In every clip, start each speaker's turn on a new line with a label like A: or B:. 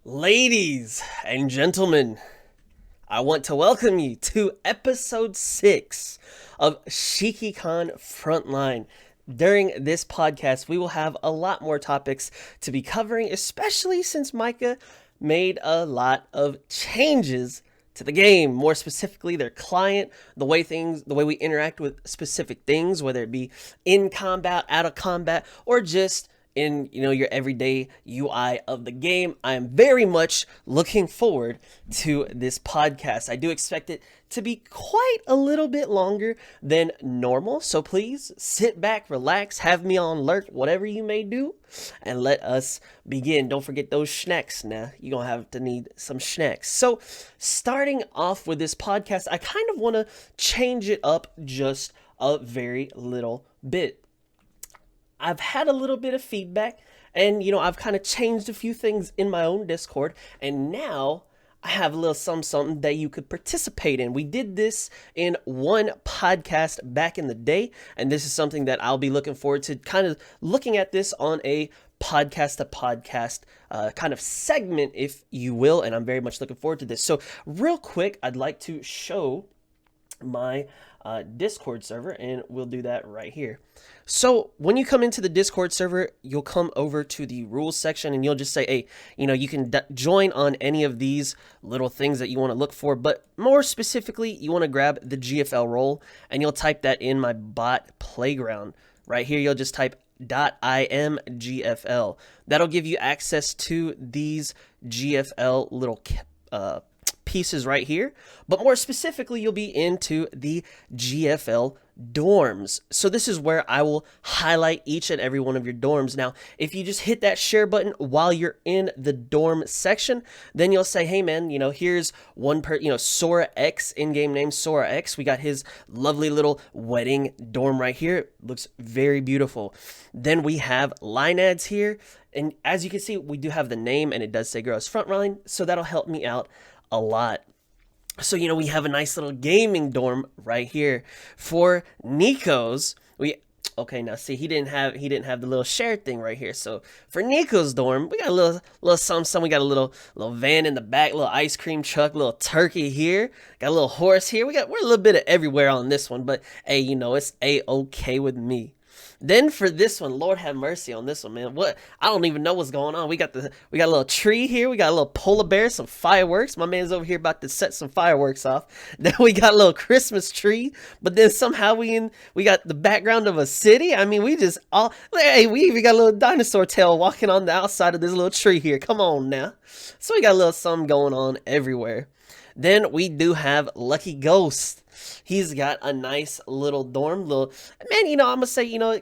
A: Ladies and gentlemen, I want to welcome you to episode 6 of Shikikan Frontline. During this podcast, we will have a lot more topics to be covering, especially since Micah made a lot of changes to the game. More specifically, their client, the way we interact with specific things, whether it be in combat, out of combat, or just in your everyday UI of the game. I am very much looking forward to this podcast. I do expect it to be quite a little bit longer than normal, so please sit back, relax, have me on alert, whatever you may do, and let us begin. Don't forget those snacks. Now you're gonna have to need some snacks. So starting off with this podcast, I kind of want to change it up just a very little bit. I've had a little bit of feedback, and I've kind of changed a few things in my own Discord, and now I have a little something that you could participate in. We did this in one podcast back in the day, and this is something that I'll be looking forward to kind of looking at this on a podcast to podcast kind of segment, if you will, and I'm very much looking forward to this. So real quick, I'd like to show my Discord server, and we'll do that right here. So when you come into the Discord server, you'll come over to the rules section, and you'll just say, hey, you can join on any of these little things that you want to look for, but more specifically, you want to grab the GFL role, and you'll type that in my bot playground. Right here, you'll just type .imgfl. That'll give you access to these GFL little pieces right here, but more specifically, you'll be into the GFL dorms. So this is where I will highlight each and every one of your dorms. Now, if you just hit that share button while you're in the dorm section, then you'll say, hey man, here's one Sora X, in-game name Sora X. We got his lovely little wedding dorm right here. Looks very beautiful. Then we have line ads here, and as you can see, we do have the name, and it does say Girls Frontline, so that'll help me out a lot. So we have a nice little gaming dorm right here for Nico's. Now see, he didn't have the little share thing right here. So for Nico's dorm, we got a little something. We got a little van in the back, little ice cream truck, little turkey here, got a little horse here. We're a little bit of everywhere on this one, but hey, it's a-okay with me. Then for this one, Lord have mercy on this one, man. What? I don't even know what's going on. We got a little tree here. We got a little polar bear, some fireworks. My man's over here about to set some fireworks off. Then we got a little Christmas tree. But then somehow we got the background of a city. I mean, we even got a little dinosaur tail walking on the outside of this little tree here. Come on now. So we got a little something going on everywhere. Then we do have Lucky Ghost. He's got a nice little dorm, man. I'm gonna say,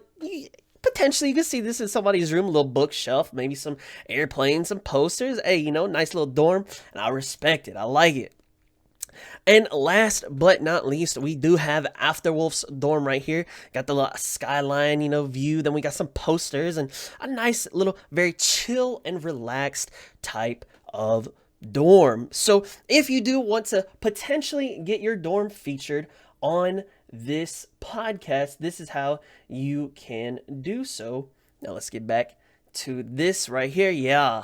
A: potentially you can see this in somebody's room, a little bookshelf, maybe some airplanes, some posters. Hey, nice little dorm, and I respect it. I like it. And last but not least, we do have Afterwolf's dorm right here. Got the little skyline, view. Then we got some posters and a nice little, very chill and relaxed type of dorm. So if you do want to potentially get your dorm featured on this podcast, this is how you can do so. Now let's get back to this right here. Yeah.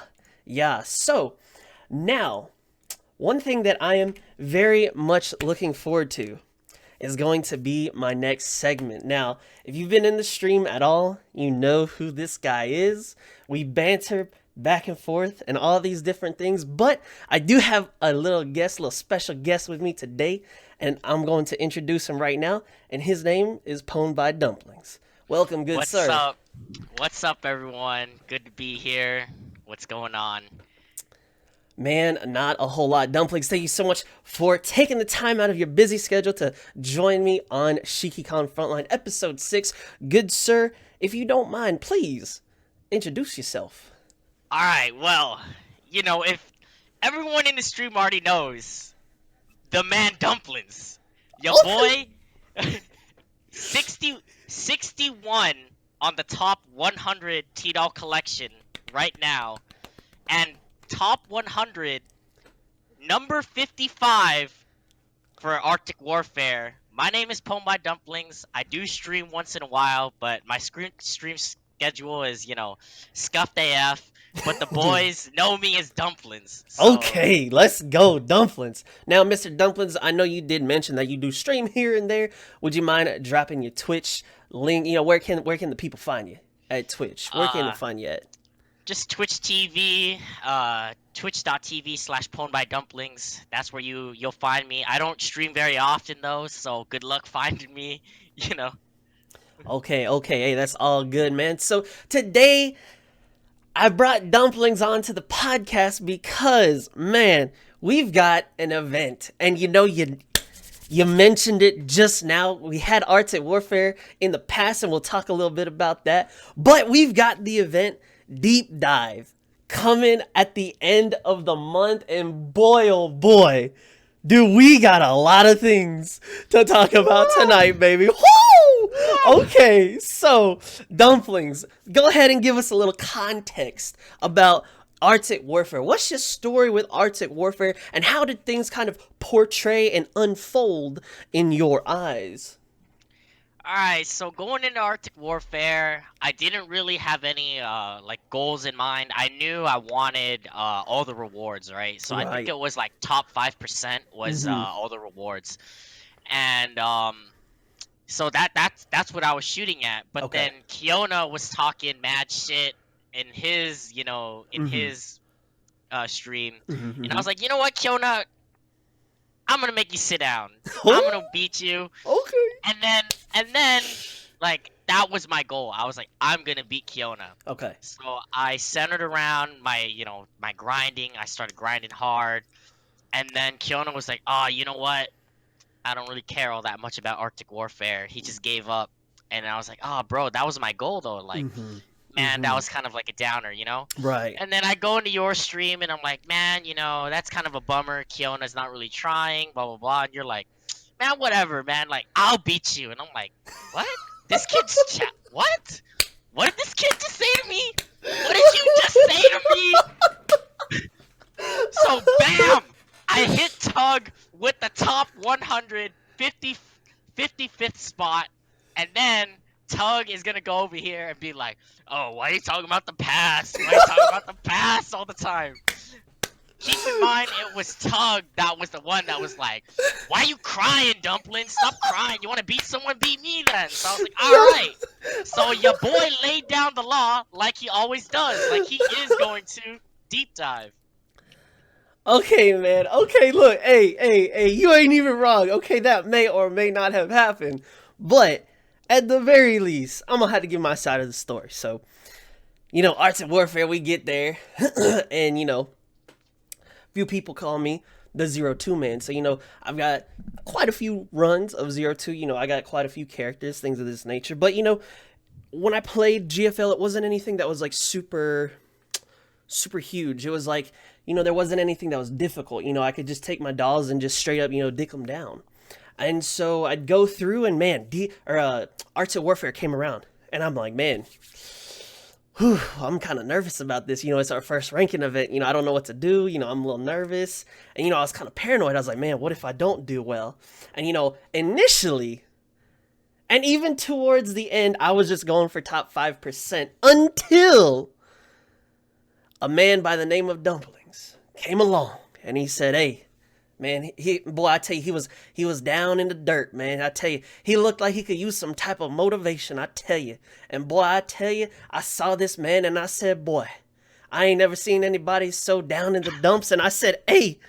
A: So now, one thing that I am very much looking forward to is going to be my next segment. Now, if you've been in the stream at all, you know who this guy is. We banter back and forth and all these different things, but I do have a little special guest with me today, and I'm going to introduce him right now, and his name is Pwned by Dumplings. Welcome, good sir.
B: What's up, everyone? Good to be here. What's going on?
A: Man, not a whole lot. Dumplings, thank you so much for taking the time out of your busy schedule to join me on Shikikan Frontline episode 6. Good sir, if you don't mind, please introduce yourself.
B: Alright, well, if everyone in the stream already knows, the man Dumplings, your boy, 61 on the top 100 T-Doll collection right now, and top 100, number 55 for Arctic Warfare. My name is Pwned by Dumplings. I do stream once in a while, but my stream schedule is, scuffed AF. but the boys know me as Dumplings. So
A: Okay, let's go, Dumplings. Now, Mr. Dumplings, I know you did mention that you do stream here and there. Would you mind dropping your Twitch link? Where can the people find you at Twitch? Where can they
B: uh,
A: find you at?
B: just Twitch TV, twitch.tv/pwned by dumplings. That's where you'll find me. I don't stream very often though, so good luck finding me. You know.
A: Okay, okay, hey, that's all good, man. So today I brought Dumplings onto the podcast because, man, we've got an event, and you mentioned it just now. We had Arctic Warfare in the past, and we'll talk a little bit about that. But we've got the event Deep Dive coming at the end of the month, and boy, oh boy, do we got a lot of things to talk about tonight, baby. Woo! Okay, so Dumplings, go ahead and give us a little context about Arctic Warfare. What's your story with Arctic Warfare, and how did things kind of portray and unfold in your eyes?
B: Alright, so going into Arctic Warfare, I didn't really have any like goals in mind. I knew I wanted all the rewards, right? So I think
A: Right.
B: it was like top 5% was
A: Mm-hmm.
B: all the rewards. And so that's what I was shooting at. But
A: Okay.
B: then Kiona was talking mad shit in his, in
A: Mm-hmm.
B: his stream.
A: Mm-hmm.
B: And I
A: Mm-hmm.
B: was like, "You know what, Kiona? I'm going to make you sit down. I'm
A: Oh,
B: going to beat you."
A: okay.
B: And then like that was my goal. I was like, I'm gonna beat Kiona.
A: Okay.
B: So I centered around my grinding. I started grinding hard, and then Kiona was like, "Oh, you know what? I don't really care all that much about Arctic Warfare." He just gave up, and I was like, "Oh, bro, that was my goal though. Like,
A: Mm-hmm.
B: man, that
A: Mm-hmm.
B: was kind of like a downer, you know."
A: Right.
B: And then I go into your stream, and I'm like, "Man, that's kind of a bummer. Kiona's not really trying, blah blah blah." And you're like, "Man, whatever, man. Like, I'll beat you." And I'm like, "What? This kid's chat? What? What did this kid just say to me? What did you just say to me?" So, bam! I hit Tug with the top 150, 55th spot, and then Tug is gonna go over here and be like, "Oh, why are you talking about the past? Why are you talking about the past all the time?" Keep in mind, it was Tug that was the one that was like, "Why you crying, Dumpling? Stop crying. You want to beat someone? Beat me then." So I was like, "All right." So your boy laid down the law like he always does, like he is going to deep dive.
A: Okay, man. Okay, look. Hey, you ain't even wrong. Okay, that may or may not have happened. But at the very least, I'm going to have to give my side of the story. So, Arts and Warfare, we get there. And, few people call me the 02 man. So, I've got quite a few runs of 02. I got quite a few characters, things of this nature. But, when I played GFL, it wasn't anything that was like super huge. It was like, there wasn't anything that was difficult. I could just take my dolls and just straight up, dick them down. And so I'd go through, and man, Arts of Warfare came around, and I'm like, man, I'm kind of nervous about this. It's our first ranking event. I don't know what to do. I'm a little nervous, and I was kind of paranoid. I was like, man, what if I don't do well? And initially, and even towards the end, I was just going for top 5% until a man by the name of Dumplings came along, and he said, "Hey, man, boy, I tell you, he was down in the dirt, man. I tell you, he looked like he could use some type of motivation. I tell you, and boy, I tell you, I saw this man, and I said, boy, I ain't never seen anybody so down in the dumps." And I said, "Hey,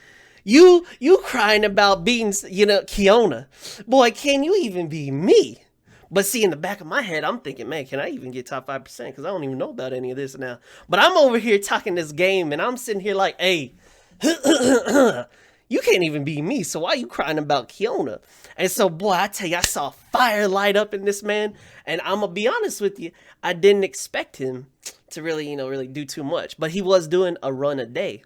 A: you crying about beating, Kiona, boy, can you even be me?" But see, in the back of my head, I'm thinking, man, can I even get top 5%? Because I don't even know about any of this now. But I'm over here talking this game, and I'm sitting here like, hey, you can't even be me, so why you crying about Kiona? And so, boy, I tell you, I saw fire light up in this man, and I'm going to be honest with you, I didn't expect him to really, really do too much. But he was doing a run a day.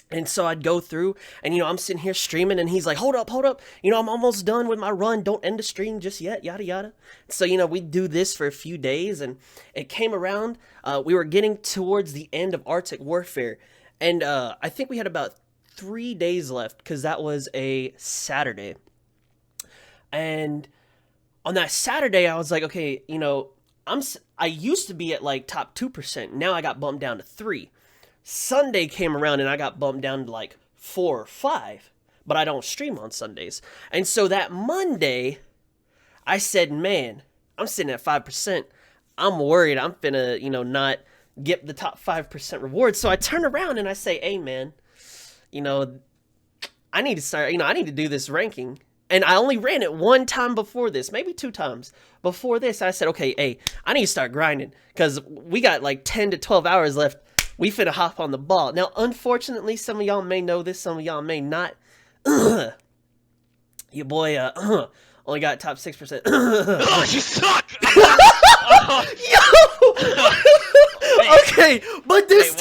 A: And so I'd go through, and I'm sitting here streaming, and he's like, hold up, I'm almost done with my run, don't end the stream just yet, yada yada. So we do this for a few days, and it came around, we were getting towards the end of Arctic Warfare, and I think we had about 3 days left, because that was a Saturday. And on that Saturday, I was like, okay, I used to be at like top 2%. Now I got bumped down to 3. Sunday came around and I got bumped down to like 4 or 5. But I don't stream on Sundays. And so that Monday, I said, man, I'm sitting at 5%. I'm worried I'm finna, not get the top 5% reward. So I turn around and I say, hey, man, I need to start, I need to do this ranking. And I only ran it one time before this, maybe 2 times before this. I said, okay, hey, I need to start grinding because we got like 10 to 12 hours left. We finna hop on the ball. Now, unfortunately, some of y'all may know this, some of y'all may not. Your boy only got top 6%.
B: Oh, you suck!
A: Yo! Okay, but this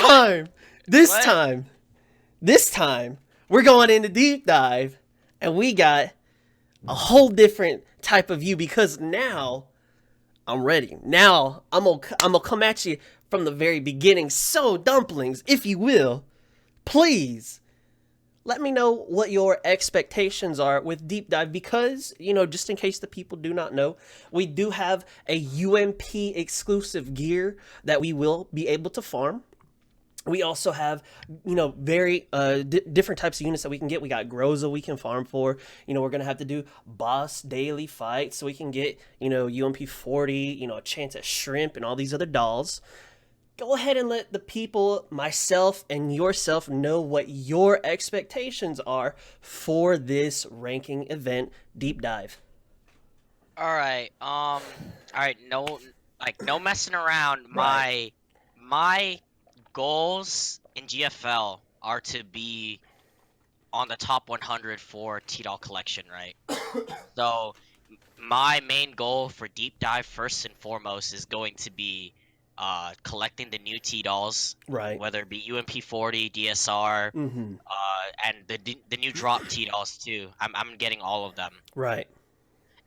A: time, we're going into deep dive, and we got a whole different type of view because now I'm ready. Now I'm gonna come at you from the very beginning. So, dumplings, if you will, please let me know what your expectations are with deep dive because, just in case the people do not know, we do have a UMP exclusive gear that we will be able to farm. We also have, very different types of units that we can get. We got Groza we can farm for. We're going to have to do boss daily fights so we can get, UMP 40, a chance at shrimp and all these other dolls. Go ahead and let the people, myself and yourself, know what your expectations are for this ranking event deep dive.
B: Alright, no messing around.
A: Right.
B: My goals in GFL are to be on the top 100 for T-Doll collection, right? So, my main goal for deep dive, first and foremost, is going to be collecting the new T-Dolls,
A: Right.
B: whether it be UMP 40, DSR,
A: Mm-hmm.
B: and the new drop T-Dolls too. I'm getting all of them.
A: Right.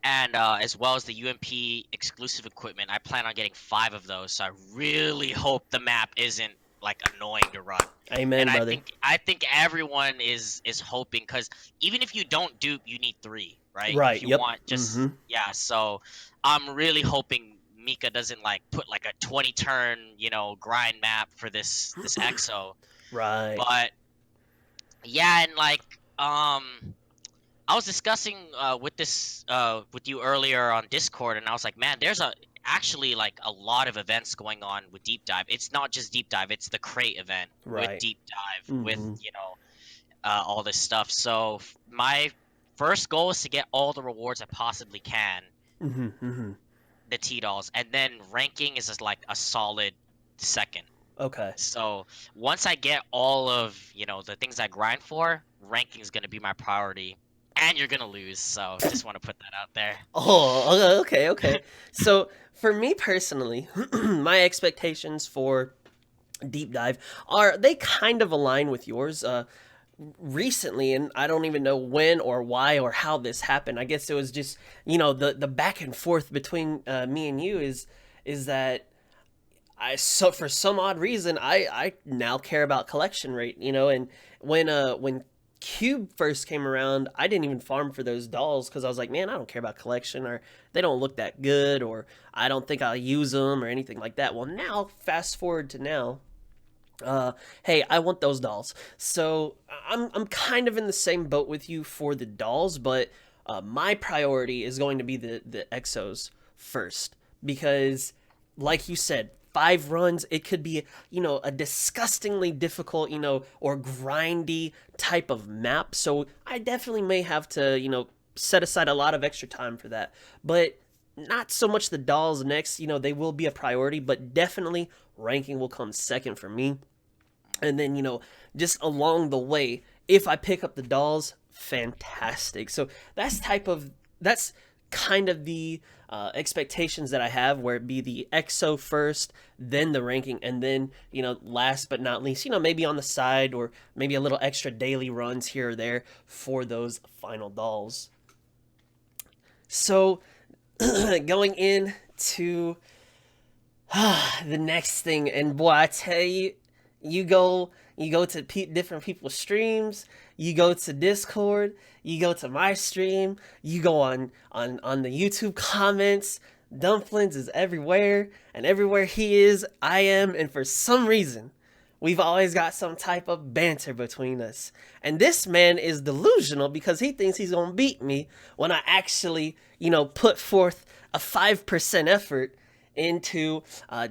B: And as well as the UMP exclusive equipment, I plan on getting 5 of those. So I really hope the map isn't like annoying to run.
A: Amen,
B: And
A: brother.
B: I think everyone is hoping, because even if you don't dupe, you need 3, right?
A: Right.
B: If you
A: Yep.
B: want just
A: Mhm.
B: yeah. So I'm really hoping Mika doesn't like put like a 20 turn grind map for this EXO.
A: Right.
B: But yeah, and like I was discussing with you earlier on Discord, and I was like, man, there's actually like a lot of events going on with deep dive. It's not just deep dive; it's the crate event
A: Right.
B: with deep dive with
A: Mhm.
B: all this stuff. So my first goal is to get all the rewards I possibly can,
A: Mhm. Mhm.
B: the T-Dolls, and then ranking is just like a solid second.
A: Okay.
B: So once I get all of the things I grind for, ranking is gonna be my priority. And you're gonna lose, so just want to put that out there.
A: Oh, okay. So for me personally, my expectations for deep dive they kind of align with yours. Recently, and I don't even know when or why or how this happened. I guess it was just the back and forth between me and you is that for some odd reason I now care about collection rate, and when Cube first came around, I didn't even farm for those dolls because I was like, man, I don't care about collection, or they don't look that good, or I don't think I'll use them or anything like that. Well, now fast forward to now, hey, I want those dolls. So I'm kind of in the same boat with you for the dolls, but my priority is going to be the exos first because, like you said, 5 runs, it could be a disgustingly difficult or grindy type of map. So I definitely may have to set aside a lot of extra time for that, but not so much the dolls next. They will be a priority, but definitely ranking will come second for me. And then, just along the way, if I pick up the dolls, fantastic. So that's kind of the expectations that I have, where it be the EXO first, then the ranking, and then, last but not least, maybe on the side or maybe a little extra daily runs here or there for those final dolls. So going into the next thing, and boy, I tell you, you go to different people's streams, you go to Discord, you go to my stream, you go on the YouTube comments. Dumplings is everywhere, and everywhere he is, I am, and for some reason, we've always got some type of banter between us. And this man is delusional because he thinks he's gonna beat me when I actually, put forth a 5% effort into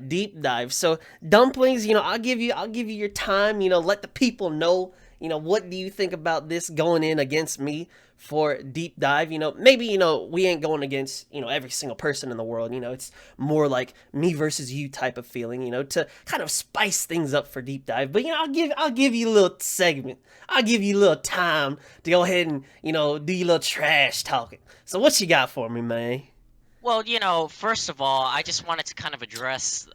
A: deep dive. So dumplings, I'll give you your time. Let the people know. What do you think about this going in against me for deep dive? Maybe we ain't going against every single person in the world. It's more like me versus you type of feeling. To kind of spice things up for deep dive. But I'll give you a little segment. I'll give you a little time to go ahead and do your little trash talking. So what you got for me, man?
B: Well, first of all, I just wanted to kind of address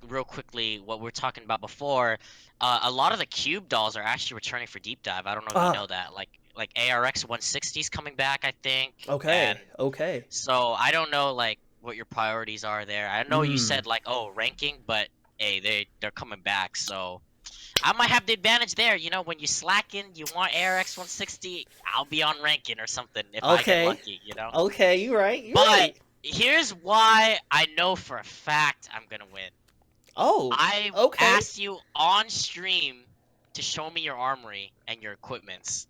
B: real quickly what we were talking about before. A lot of the cube dolls are actually returning for deep dive. I don't know if you
A: Ah,
B: know that. Like ARX 160 is coming back, I think. And
A: okay, okay.
B: so I don't know like what your priorities are there. I know you
A: Mm.
B: said like, oh, ranking, but hey, they're coming back, so I might have the advantage there. When you slacken, you want ARX 160, I'll be on ranking or something if I get
A: Okay.
B: lucky.
A: Okay, you're right. You're
B: But
A: right.
B: here's why I know for a fact I'm gonna win.
A: Oh,
B: I
A: okay.
B: asked you on stream to show me your armory and your equipments,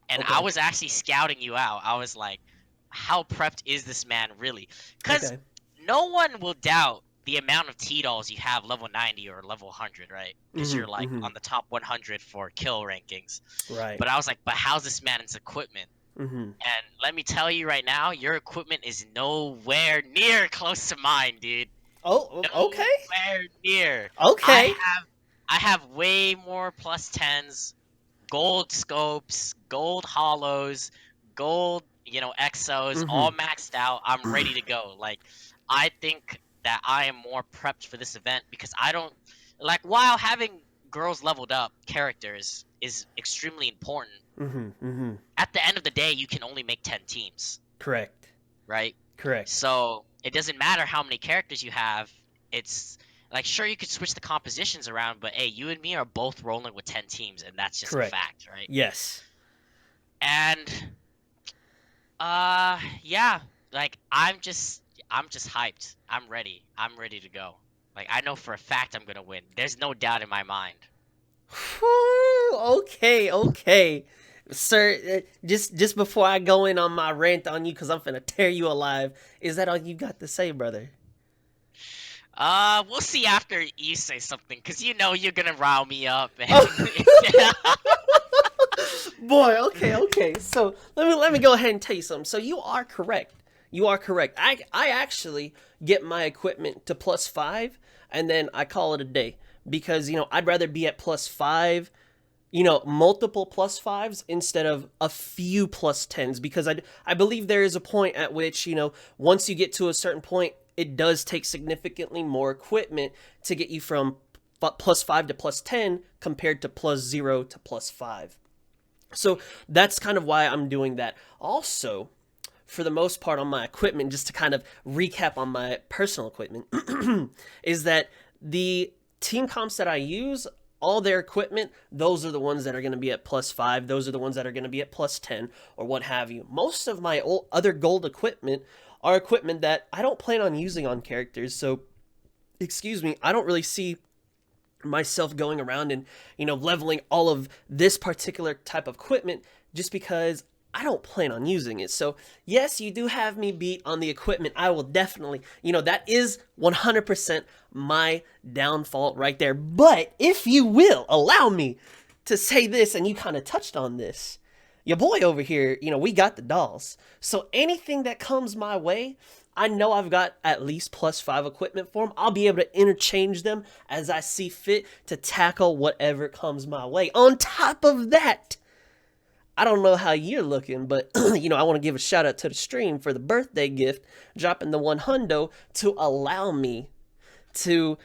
B: and I
A: Okay.
B: was actually scouting you out. I was like, how prepped is this man really? Because
A: Okay.
B: no one will doubt the amount of T-dolls you have level 90 or level 100, right? Because you're
A: Mhm.
B: like
A: Mhm.
B: on the top 100 for kill rankings.
A: Right.
B: But I was like, but how's this man's equipment?
A: Mhm.
B: And let me tell you right now, your equipment is nowhere near close to mine, dude.
A: Okay.
B: Nowhere near. I
A: Okay.
B: have I have way more plus tens, gold scopes, gold hollows, gold, exos, all
A: Mhm.
B: maxed out. I'm ready to go. Like, I think that I am more prepped for this event because I don't like while having girls leveled up characters is extremely important.
A: Mhm. Mhm.
B: At the end of the day, you can only make 10 teams,
A: Correct.
B: right?
A: Correct.
B: So it doesn't matter how many characters you have. It's like sure you could switch the compositions around, but hey, you and me are both rolling with 10 teams, and that's just a
A: Correct.
B: fact, right?
A: Yes.
B: And yeah, like I'm just hyped. I'm ready. I'm ready to go. Like I know for a fact I'm gonna win. There's no doubt in my mind.
A: Whew, okay. Okay. Sir, just before I go in on my rant on you, cause I'm finna tear you alive. Is that all you got to say, brother?
B: We'll see after you say something, cause you're gonna rile me up, and
A: Oh, boy. Okay. Okay. So let me go ahead and tell you something. So you are correct. You are correct. I actually get my equipment to +5, and then I call it a day because I'd rather be at +5, multiple +5s instead of a few +10s, because I believe there is a point at which once you get to a certain point, it does take significantly more equipment to get you from +5 to +10 compared to +0 to +5. So that's kind of why I'm doing that. Also, for the most part on my equipment, just to kind of recap on my personal equipment, is that the team comps that I use, all their equipment, those are the ones that are going to be at +5. Those are the ones that are going to be at +10 or what have you. Most of my other gold equipment are equipment that I don't plan on using on characters. So, excuse me, I don't really see myself going around and leveling all of this particular type of equipment just because I don't plan on using it. So yes, you do have me beat on the equipment. I will definitely, that is 100% my downfall right there. But if you will allow me to say this, and you kind of touched on this, your boy over here, we got the dolls. So anything that comes my way, I know I've got at least +5 equipment for them. I'll be able to interchange them as I see fit to tackle whatever comes my way. On top of that, I don't know how you're looking, but I want to give a shout out to the stream for the birthday gift, dropping the 100 to allow me to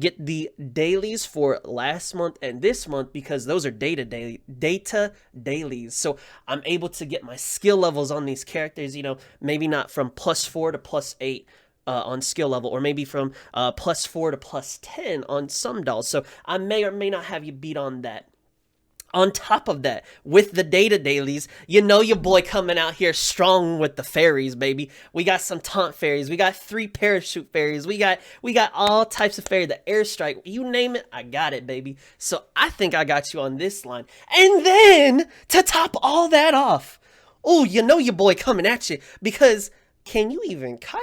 A: get the dailies for last month and this month, because those are data dailies. So I'm able to get my skill levels on these characters. Maybe not from +4 to +8 on skill level, or maybe from +4 to +10 on some dolls. So I may or may not have you beat on that. On top of that, with the data dailies, you know your boy coming out here strong with the fairies, baby. We got some taunt fairies, we got 3 parachute fairies, we got all types of fairies, the airstrike, you name it, I got it, baby. So I think I got you on this line. And then to top all that off, oh, you know your boy coming at you because can you even kite,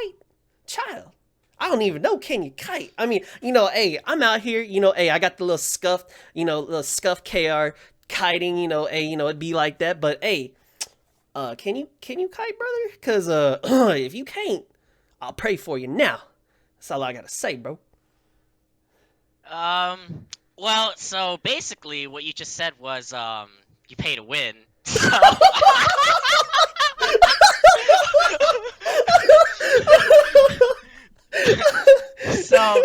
A: child? I don't even know. Can you kite? I mean, hey, I'm out here. Hey, I got the little scuffed, little scuffed KR kiting. Hey, it'd be like that. But hey, can you kite, brother? Cause if you can't, I'll pray for you now. That's all I gotta say, bro.
B: Well, so basically, what you just said was, you pay to win. So, so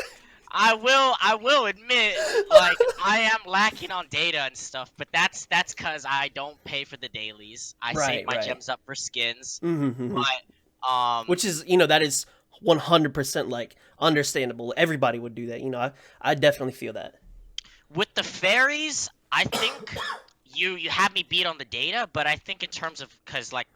B: I will admit, like, I am lacking on data and stuff, but that's because I don't pay for the dailies. I save
A: Right,
B: my
A: right.
B: gems up for skins,
A: Mm-hmm.
B: but
A: Which is, that is 100% like understandable. Everybody would do that. I definitely feel that.
B: with the fairies, I think you have me beat on the data, but I think in terms of because like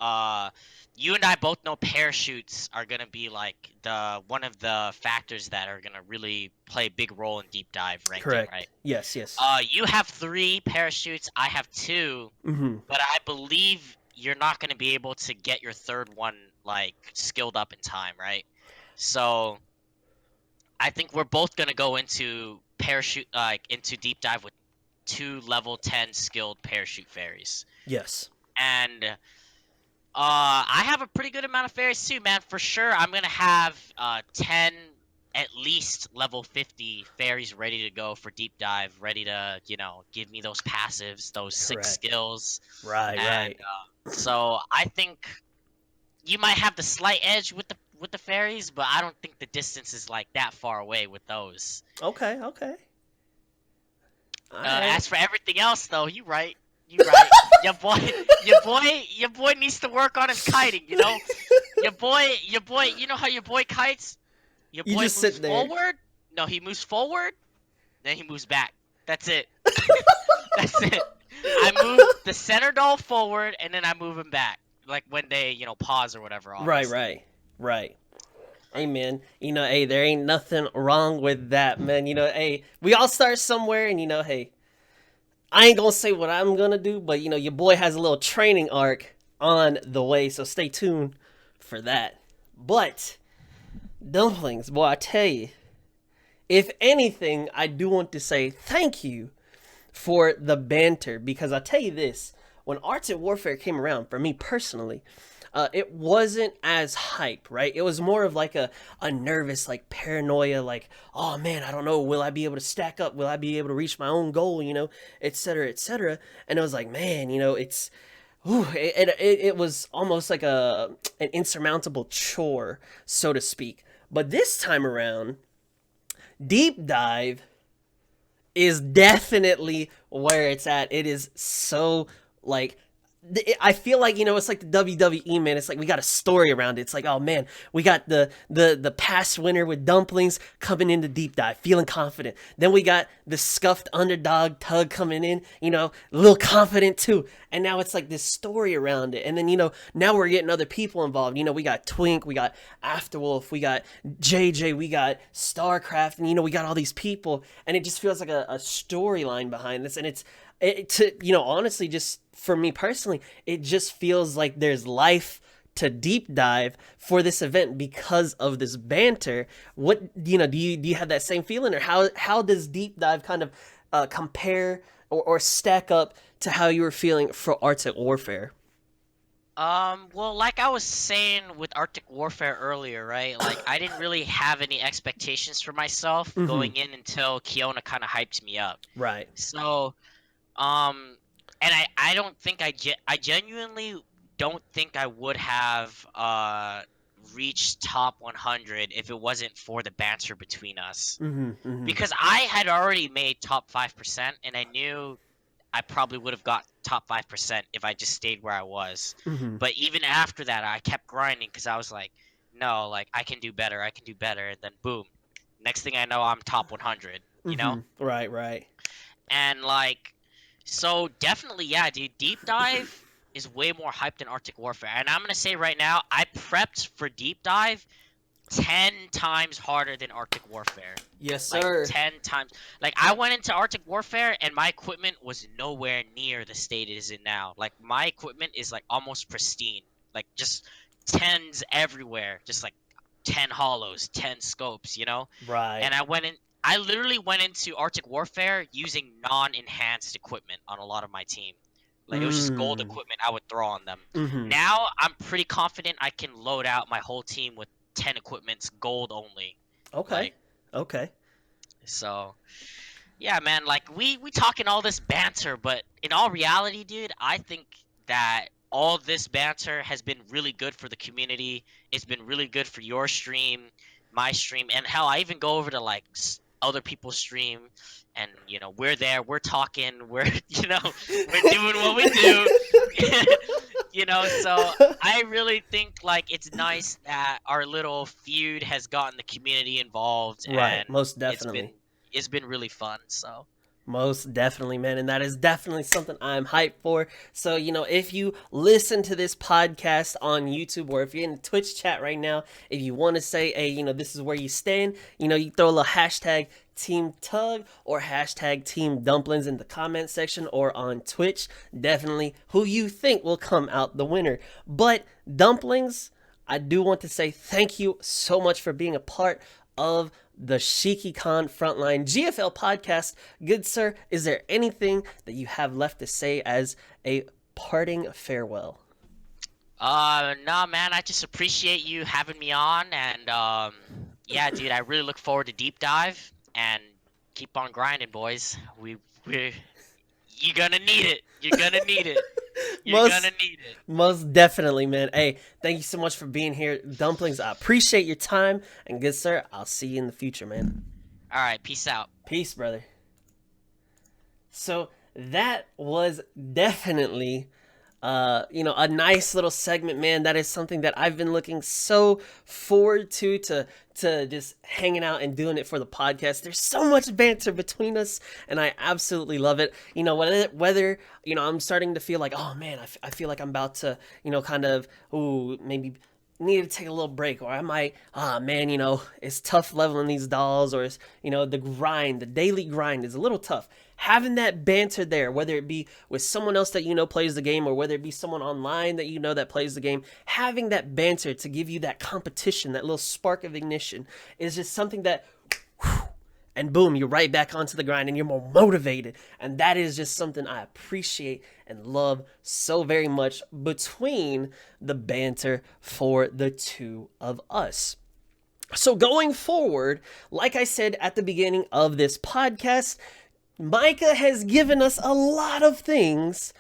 B: uh you and I both know parachutes are gonna be like the one of the factors that are gonna really play a big role in deep dive ranking, right?
A: Correct. Yes, yes.
B: You have 3 parachutes, I have 2,
A: Mm-hmm.
B: but I believe you're not gonna be able to get your third one like skilled up in time, right? So I think we're both gonna go into parachute into deep dive with 2 level 10 skilled parachute fairies.
A: Yes.
B: And I have a pretty good amount of fairies too, man. For sure, I'm gonna have 10 at least level 50 fairies ready to go for deep dive, ready to give me those passives, those 6
A: Correct.
B: skills,
A: Right,
B: and
A: right.
B: so I think you might have the slight edge with the fairies, but I don't think the distance is like that far away with those.
A: Okay, okay. All right.
B: As for everything else, though, you right. You right. Your boy, your boy needs to work on his kiting. Your boy. You know how your boy kites? Your
A: You
B: boy
A: just
B: moves
A: sit there.
B: forward. No, he moves forward, then he moves back. That's it. That's it. I move the center doll forward, and then I move him back, like when they, pause or whatever.
A: Right,
B: Obviously.
A: right, right. Hey, man. Hey, there ain't nothing wrong with that, man. Hey, we all start somewhere, and hey, I ain't gonna say what I'm gonna do, but your boy has a little training arc on the way, so stay tuned for that. But dumplings, boy, I tell you, if anything, I do want to say thank you for the banter because I tell you this: when Arts and Warfare came around, for me personally, it wasn't as hype, right? It was more of like a nervous, like paranoia, like, oh man, I don't know, will I be able to stack up? Will I be able to reach my own goal? Et cetera, et cetera. And it was like, man, it's. Ooh, it was almost like an insurmountable chore, so to speak. But this time around, deep dive is definitely where it's at. It is so like I feel like it's like the WWE, man. It's like we got a story around it. It's like, oh man, we got the past winner with dumplings coming into deep dive, feeling confident. Then we got the scuffed underdog Tug coming in, a little confident too. And now it's like this story around it. And then now we're getting other people involved. We got Twink, we got Afterwolf, we got JJ, we got Starcraft, and we got all these people, and it just feels like a storyline behind this, and honestly, just for me personally, it just feels like there's life to deep dive for this event because of this banter. What do you have that same feeling, or how does deep dive kind of compare or stack up to how you were feeling for Arctic Warfare?
B: Well, like I was saying with Arctic Warfare earlier, right? Like I didn't really have any expectations for myself
A: Mm-hmm.
B: going in until Kiona kind of hyped me up.
A: Right.
B: So, um, and I don't think I genuinely don't think I would have reached top 100 if it wasn't for the banter between us.
A: Mm-hmm. Mm-hmm.
B: Because I had already made top 5%, and I knew I probably would have got top 5% if I just stayed where I was.
A: Mm-hmm.
B: But even after that, I kept grinding because I was like, no, like I can do better, I can do better. And then boom, next thing I know, I'm top 100.
A: Mm-hmm. Right. Right.
B: And like, So definitely, yeah, dude. Deep Dive is way more hyped than Arctic Warfare, and I'm gonna say right now, I prepped for Deep Dive 10 times harder than Arctic Warfare.
A: Yes,
B: Like
A: sir.
B: 10 times. Like I went into Arctic Warfare and my equipment was nowhere near the state it is in now. Like my equipment is like almost pristine. Like just tens everywhere. Just like 10 hollows, 10 scopes, you know?
A: Right.
B: And I literally went into Arctic Warfare using non-enhanced equipment on a lot of my team. Like it was just gold
A: Mm.
B: equipment I would throw on them.
A: Mm-hmm.
B: Now I'm pretty confident I can load out my whole team with 10 equipments gold only.
A: Okay.
B: Like
A: Okay.
B: so yeah, man, like we talking all this banter, but in all reality, dude, I think that all this banter has been really good for the community. It's been really good for your stream, my stream, and hell, I even go over to like other people's stream, and we're there, we're talking, we're we're doing what we do. So I really think like it's nice that our little feud has gotten the community involved,
A: Right.
B: and
A: Most
B: it's been
A: definitely.
B: it's been really fun. So
A: Most definitely, man. And that is definitely something I'm hyped for. So, if you listen to this podcast on YouTube or if you're in the Twitch chat right now, if you want to say, hey, this is where you stand, you throw a little hashtag Team Tug or hashtag Team Dumplings in the comment section or on Twitch. Definitely who you think will come out the winner. But Dumplings, I do want to say thank you so much for being a part of the Shikikan Frontline GFL podcast. Good sir, is there anything that you have left to say as a parting farewell?
B: nah, man, I just appreciate you having me on, and yeah, dude, I really look forward to Deep Dive, and keep on grinding, boys. We you're gonna need it. You're gonna need it. You're gonna
A: Most
B: need it.
A: most definitely, man. Hey, thank you so much for being here, Dumplings. I appreciate your time, and good sir, I'll see you in the future, man.
B: All right, peace out.
A: Peace, brother. So that was definitely a nice little segment, man. That is something that I've been looking so forward to just hanging out and doing it for the podcast. There's so much banter between us, and I absolutely love it. Whether I'm starting to feel like, oh man, I feel like I'm about to, kind of, maybe need to take a little break, or I might, man, it's tough leveling these dolls, or it's, the daily grind is a little tough. Having that banter there, whether it be with someone else that plays the game, or whether it be someone online that that plays the game, having that banter to give you that competition, that little spark of ignition, is just something that, and boom, you're right back onto the grind and you're more motivated. And that is just something I appreciate and love so very much between the banter for the two of us. So going forward, like I said at the beginning of this podcast, Micah has given us a lot of things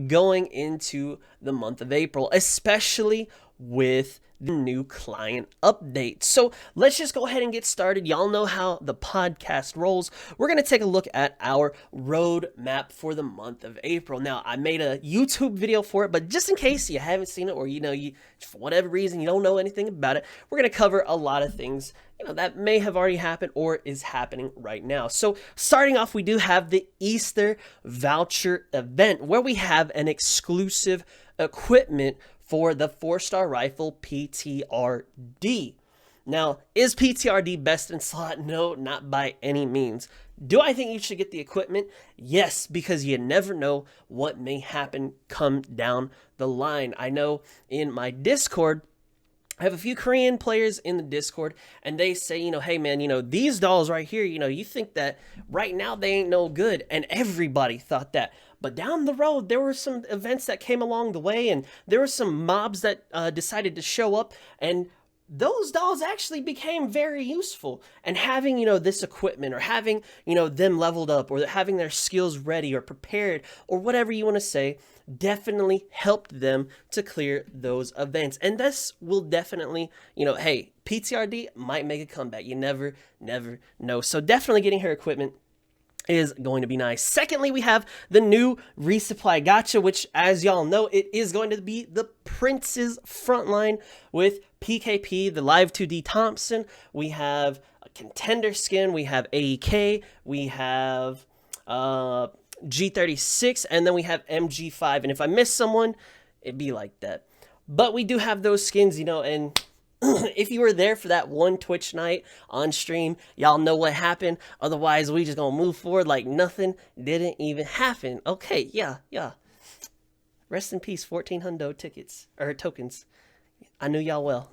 A: going into the month of April, especially with the new client update. So let's just go ahead and get started. Y'all know how the podcast rolls. We're going to take a look at our roadmap for the month of April. Now, I made a YouTube video for it, but just in case you haven't seen it, or you for whatever reason you don't know anything about it, we're going to cover a lot of things that may have already happened or is happening right now. So starting off, we do have the Easter voucher event, where we have an exclusive equipment for the 4-star rifle PTRD. Now, is PTRD best in slot? No, not by any means. Do I think you should get the equipment? Yes, because you never know what may happen come down the line. I know in my Discord, I have a few Korean players in the Discord, and they say, hey man, these dolls right here, you think that right now they ain't no good, and everybody thought that. But down the road, there were some events that came along the way, and there were some mobs that decided to show up, and those dolls actually became very useful. And having, this equipment, or having, them leveled up, or having their skills ready or prepared, or whatever you want to say, definitely helped them to clear those events. And this will definitely, hey, PTRD might make a comeback. You never know. So definitely getting her equipment is going to be nice. Secondly, we have the new resupply gacha, which, as y'all know, it is going to be the Prince's Frontline with PKP, the Live 2D Thompson. We have a contender skin. We have AEK. We have G36, and then we have MG5. And if I miss someone, it'd be like that. But we do have those skins, you know, and if you were there for that one Twitch night on stream, y'all know what happened. Otherwise, we just gonna move forward like nothing didn't even happen. Okay, yeah. Rest in peace, 14 hundo tickets, or tokens. I knew y'all well.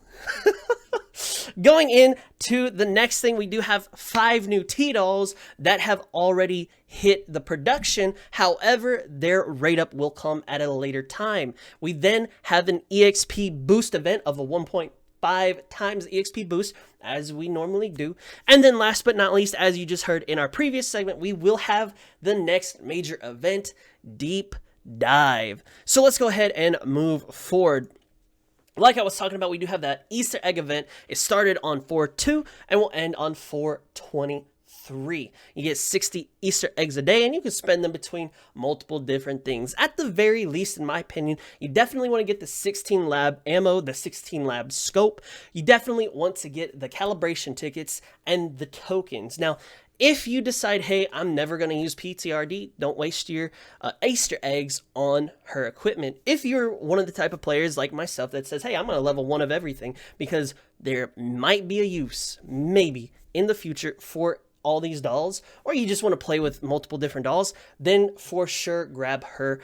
A: Going into the next thing, we do have 5 new T-Dolls that have already hit the production. However, their rate up will come at a later time. We then have an EXP boost event of a 1.5 times EXP boost, as we normally do. And then last but not least, as you just heard in our previous segment, we will have the next major event, Deep Dive. So let's go ahead and move forward. Like I was talking about, we do have that Easter egg event. It started on 4/2 and will end on 4/23. You get 60 Easter eggs a day, and you can spend them between multiple different things. At the very least, in my opinion, you definitely want to get the 16 lab ammo, the 16 lab scope. You definitely want to get the calibration tickets and the tokens. Now, if you decide, hey, I'm never going to use PTRD, don't waste your Easter eggs on her equipment. If you're one of the type of players like myself that says, hey, I'm going to level 1 of everything because there might be a use, maybe, in the future for all these dolls, or you just want to play with multiple different dolls, then for sure grab her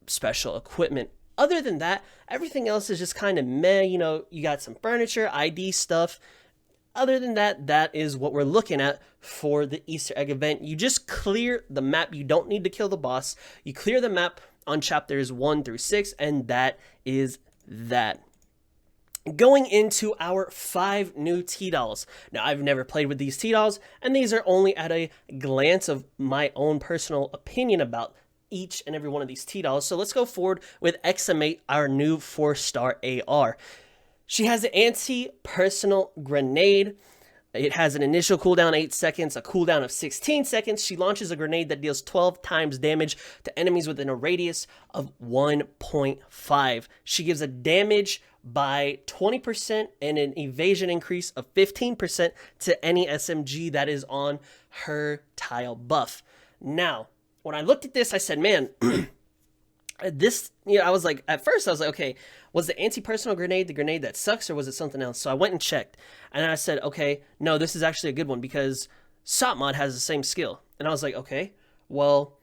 A: special equipment. Other than that, everything else is just kind of meh. You know, you got some furniture, ID stuff. Other than that, that is what we're looking at for the Easter egg event. You just clear the map. You don't need to kill the boss. You clear the map on chapters 1 through 6, and that is that. Going into our 5 new T-Dolls. Now, I've never played with these T-Dolls, and these are only at a glance of my own personal opinion about each and every one of these T-Dolls. So let's go forward with XM8, our new 4-star AR. She has an anti-personal grenade. It has an initial cooldown 8 seconds, a cooldown of 16 seconds. She launches a grenade that deals 12 times damage to enemies within a radius of 1.5. She gives a damage by 20% and an evasion increase of 15% to any SMG that is on her tile buff. Now, when I looked at this, I said, man, this, you know, I was like, at first I was like, okay, was the anti-personal grenade the grenade that sucks, or was it something else? So I went and checked, and I said, okay, no, this is actually a good one because Sopmod has the same skill. And I was like, okay, well,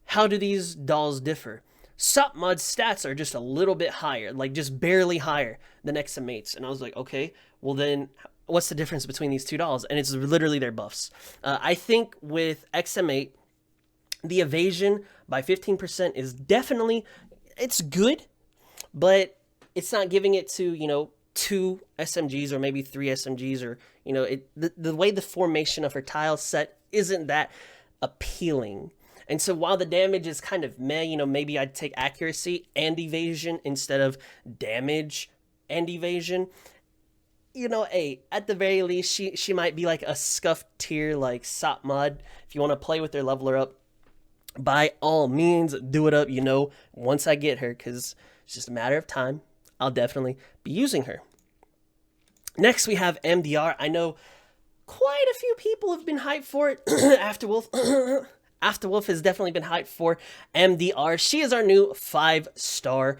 A: how do these dolls differ? Sopmod's stats are just a little bit higher, like just barely higher than XM8's. And I was like, okay, well then, what's the difference between these 2 dolls? And it's literally their buffs. I think with XM8, the evasion by 15% is definitely, it's good, but it's not giving it to, you know, 2 SMGs or maybe 3 SMGs, or, you know, the way the formation of her tile set isn't that appealing. And so while the damage is kind of meh, you know, maybe I'd take accuracy and evasion instead of damage and evasion. You know, hey, at the very least, she might be like a scuffed tier like Sopmod. If you want to play with her, level her up, by all means, do it up, you know, once I get her, because it's just a matter of time. I'll definitely be using her. Next, we have MDR. I know quite a few people have been hyped for it. Afterwolf has definitely been hyped for MDR. She is our new 5-star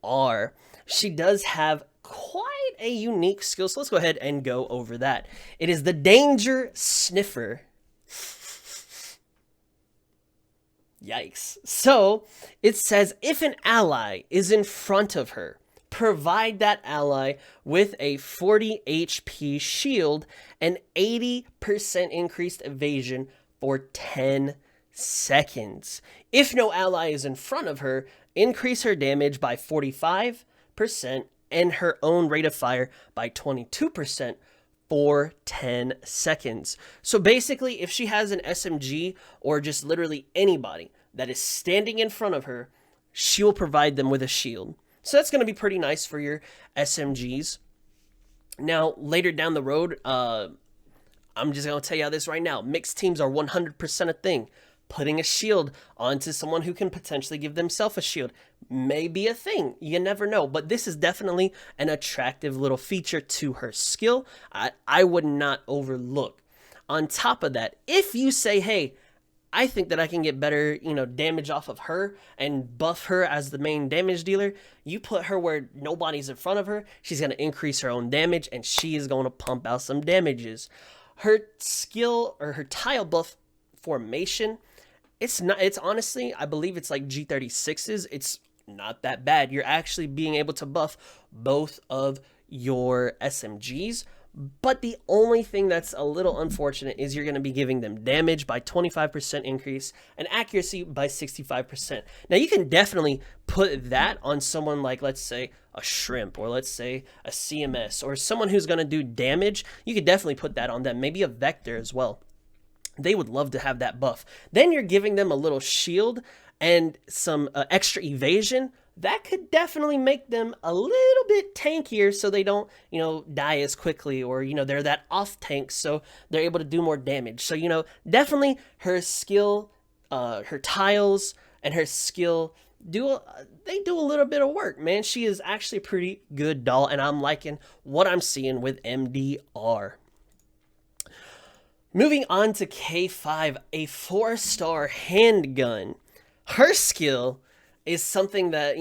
A: AR. She does have quite a unique skill, so let's go ahead and go over that. It is the Danger Sniffer. Yikes. So, it says, if an ally is in front of her, provide that ally with a 40 HP shield and 80% increased evasion for 10 seconds. If no ally is in front of her, increase her damage by 45% and her own rate of fire by 22% for 10 seconds. So basically, if she has an SMG or just literally anybody that is standing in front of her, she will provide them with a shield. So that's going to be pretty nice for your SMGs. Now, later down the road, I'm just going to tell you this right now. Mixed teams are 100% a thing. Putting a shield onto someone who can potentially give themselves a shield may be a thing. You never know. But this is definitely an attractive little feature to her skill. I would not overlook. On top of that, if you say, hey, I think that I can get better, damage off of her and buff her as the main damage dealer. You put her where nobody's in front of her, she's going to increase her own damage, and she is going to pump out some damages. Her skill, or her tile buff formation, it's honestly, I believe it's like G36's. It's not that bad. You're actually being able to buff both of your SMGs. But the only thing that's a little unfortunate is you're going to be giving them damage by 25% increase and accuracy by 65%. Now, you can definitely put that on someone like, let's say, a Shrimp, or let's say a CMS, or someone who's going to do damage. You could definitely put that on them. Maybe a Vector as well. They would love to have that buff. Then you're giving them a little shield and some extra evasion. That could definitely make them a little bit tankier, so they don't, die as quickly, or, they're that off tank, so they're able to do more damage. So, definitely her skill, her tiles, and her skill do a little bit of work, man. She is actually a pretty good doll, and I'm liking what I'm seeing with MDR. Moving on to K5, a 4-star handgun. Her skill is something that,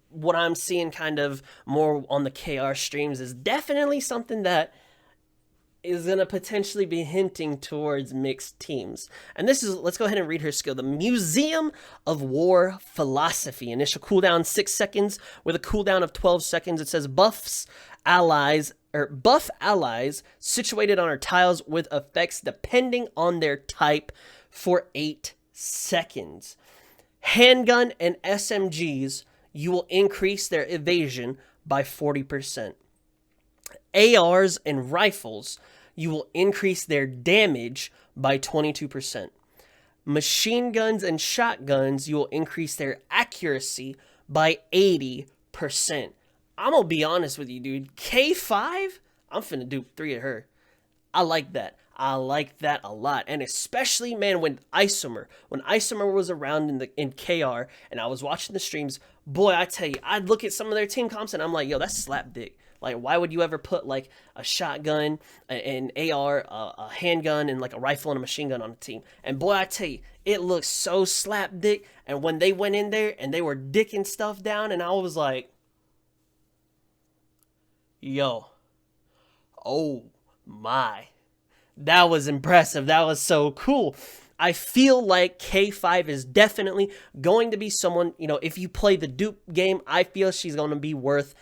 A: what I'm seeing kind of more on the KR streams is definitely something that is going to potentially be hinting towards mixed teams. And let's go ahead and read her skill. The Museum of War Philosophy. Initial cooldown 6 seconds with a cooldown of 12 seconds. It says buff allies situated on her tiles with effects depending on their type for 8 seconds. Handgun and SMGs, you will increase their evasion by 40%. ARs and rifles, you will increase their damage by 22%. Machine guns and shotguns, you will increase their accuracy by 80%. I'm going to be honest with you, dude. K5, I'm finna do 3 of her. I like that. I like that a lot. And especially, man, when Isomer was around in KR and I was watching the streams, boy, I tell you, I'd look at some of their team comps and I'm like, yo, that's slap dick. Like, why would you ever put like a shotgun, an AR, a handgun, and like a rifle and a machine gun on a team? And boy, I tell you, it looks so slap dick. And when they went in there and they were dicking stuff down, and I was like, yo, oh my. That was impressive. That was so cool. I feel like K5 is definitely going to be someone, if you play the dupe game, I feel she's going to be worth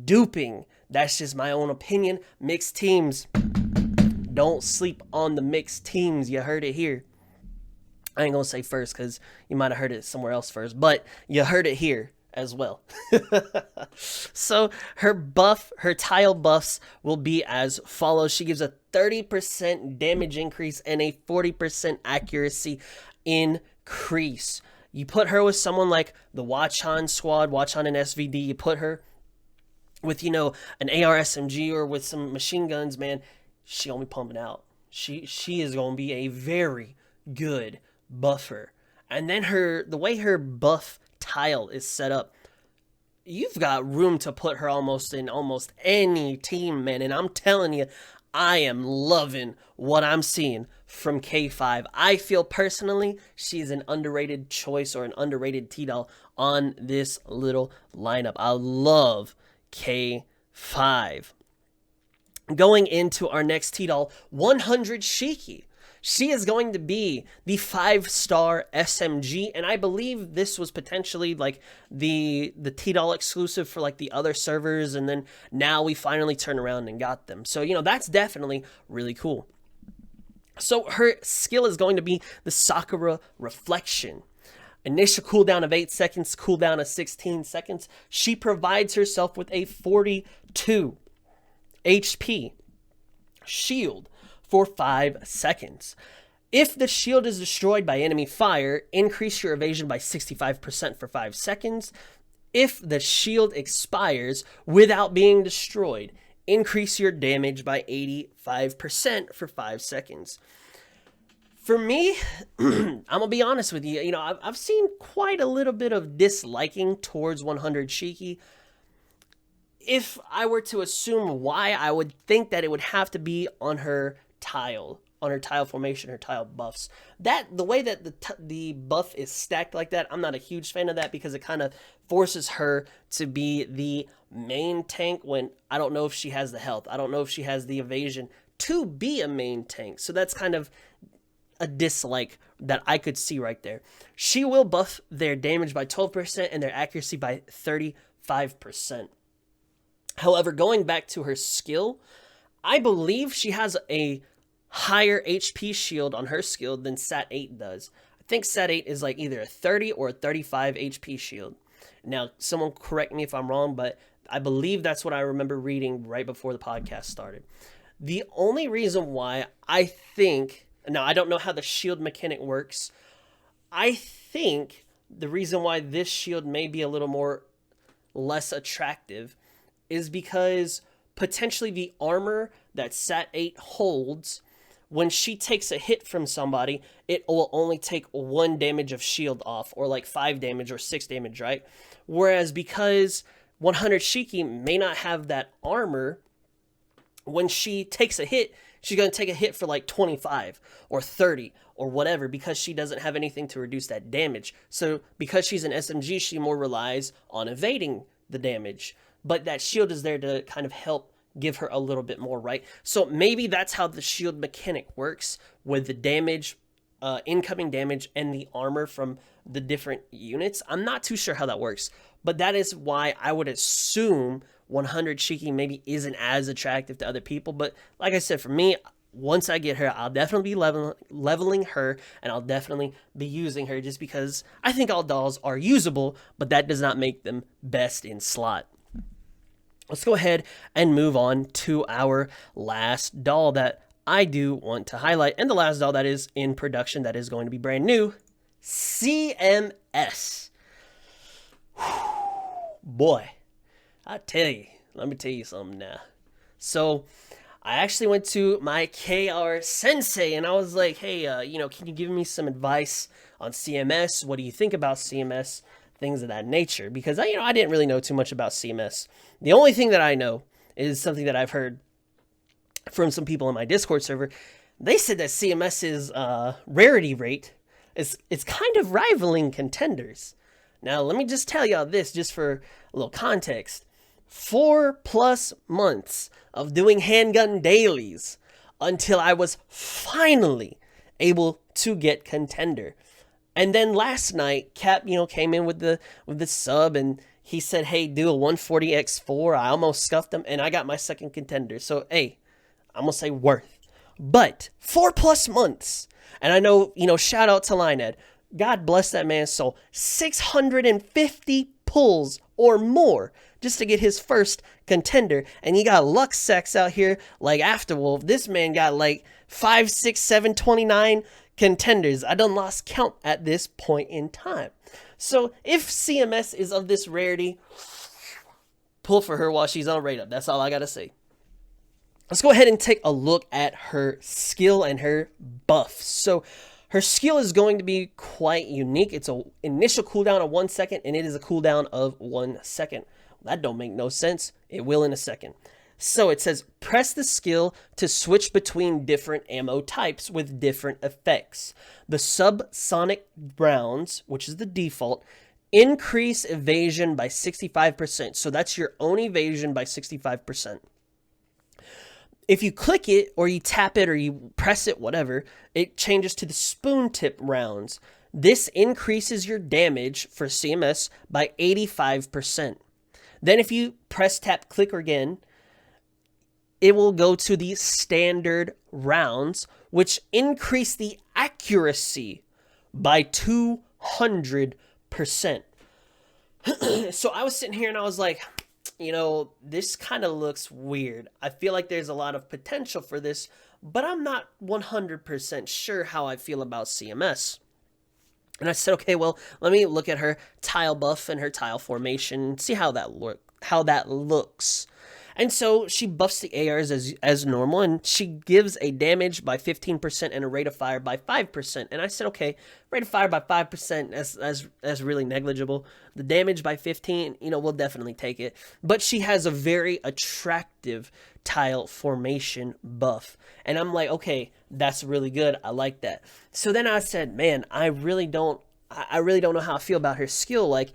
A: duping. That's just my own opinion. Mixed teams. Don't sleep on the mixed teams. You heard it here. I ain't going to say first because you might have heard it somewhere else first, but you heard it here as well. So her tile buffs will be as follows. She gives a 30% damage increase and a 40% accuracy increase. You put her with someone like the Watchon squad, Watchon and SVD. You put her with, an AR SMG or with some machine guns, man, she gonna be pumping out. She is gonna be a very good buffer. And then the way her buff tile is set up, you've got room to put her almost in almost any team, man. And I'm telling you, I am loving what I'm seeing from K5. I feel personally she's an underrated choice, or an underrated T-Doll on this little lineup. I love K5. Going into our next T-Doll, 100 Shiki. She is going to be the 5-star SMG, and I believe this was potentially like the T-Doll exclusive for like the other servers, and then now we finally turn around and got them. So, that's definitely really cool. So her skill is going to be the Sakura Reflection. Initial cooldown of 8 seconds, cooldown of 16 seconds. She provides herself with a 42 HP shield for 5 seconds. If the shield is destroyed by enemy fire, increase your evasion by 65% for 5 seconds. If the shield expires without being destroyed, increase your damage by 85% for 5 seconds. For me, I'm going to be honest with you, I've seen quite a little bit of disliking towards 100 Shiki. If I were to assume why, I would think that it would have to be on her tile on her tile formation, her tile buffs. The way that the buff is stacked like that, I'm not a huge fan of that because it kind of forces her to be the main tank when I don't know if she has the health. I don't know if she has the evasion to be a main tank. So that's kind of a dislike that I could see right there. She will buff their damage by 12% and their accuracy by 35%. However, going back to her skill, I believe she has a higher HP shield on her skill than Sat 8 does. I think Sat 8 is like either a 30 or a 35 HP shield. Now, someone correct me if I'm wrong, but I believe that's what I remember reading right before the podcast started. The only reason why I think... Now, I don't know how the shield mechanic works. I think the reason why this shield may be a little more less attractive is because potentially the armor that Sat 8 holds, when she takes a hit from somebody, it will only take 1 damage of shield off, or like 5 damage or 6 damage, right? Whereas because 100 Shiki may not have that armor, when she takes a hit, she's going to take a hit for like 25 or 30 or whatever because she doesn't have anything to reduce that damage. So because she's an SMG, she more relies on evading the damage. But that shield is there to kind of help give her a little bit more, right? So maybe that's how the shield mechanic works with the damage, incoming damage, and the armor from the different units. I'm not too sure how that works, but that is why I would assume 100 Shiki maybe isn't as attractive to other people. But like I said, for me, once I get her, I'll definitely be leveling her, and I'll definitely be using her just because I think all dolls are usable, but that does not make them best in slot. Let's go ahead and move on to our last doll that I do want to highlight, and the last doll that is in production that is going to be brand new, CMS. Boy, I tell you, let me tell you something now. So I actually went to my KR sensei and I was like, hey, can you give me some advice on CMS? What do you think about CMS? Things of that nature. Because I didn't really know too much about CMS. The only thing that I know is something that I've heard from some people in my Discord server. They said that CMS's rarity rate it's kind of rivaling contenders. Now, let me just tell y'all this, just for a little context. 4+ months of doing handgun dailies until I was finally able to get contender. And then last night, Cap, came in with the sub, and he said, hey, do a 140x4. I almost scuffed him, and I got my second contender. So, hey, I'm going to say worth. But 4+ months. And I know, shout out to Linehead. God bless that man's soul. 650 pulls or more just to get his first contender. And he got Lux Sex out here like Afterwolf. This man got like 5, 6, 7, 29 contenders. I done lost count at this point in time. So if CMS is of this rarity, pull for her while she's on rate up. That's all I gotta say. Let's go ahead and take a look at her skill and her buffs. So her skill is going to be quite unique. It's an initial cooldown of 1 second, and it is a cooldown of 1 second. That don't make no sense. It will in a second. So it says, press the skill to switch between different ammo types with different effects. The subsonic rounds, which is the default, increase evasion by 65%. So that's your own evasion by 65%. If you click it or you tap it or you press it, whatever, it changes to the spoon tip rounds. This increases your damage for CMS by 85%. Then if you press, tap, click again, it will go to the standard rounds, which increase the accuracy by 200%. So I was sitting here and I was like, this kind of looks weird. I feel like there's a lot of potential for this, but I'm not 100% sure how I feel about CMS. And I said, okay, well, let me look at her tile buff and her tile formation, see how that looks. And so she buffs the ARs as normal, and she gives a damage by 15% and a rate of fire by 5%. And I said, okay, rate of fire by 5%, that's really negligible. The damage by 15, we'll definitely take it. But she has a very attractive tile formation buff. And I'm like, okay, that's really good. I like that. So then I said, man, I really don't know how I feel about her skill. Like,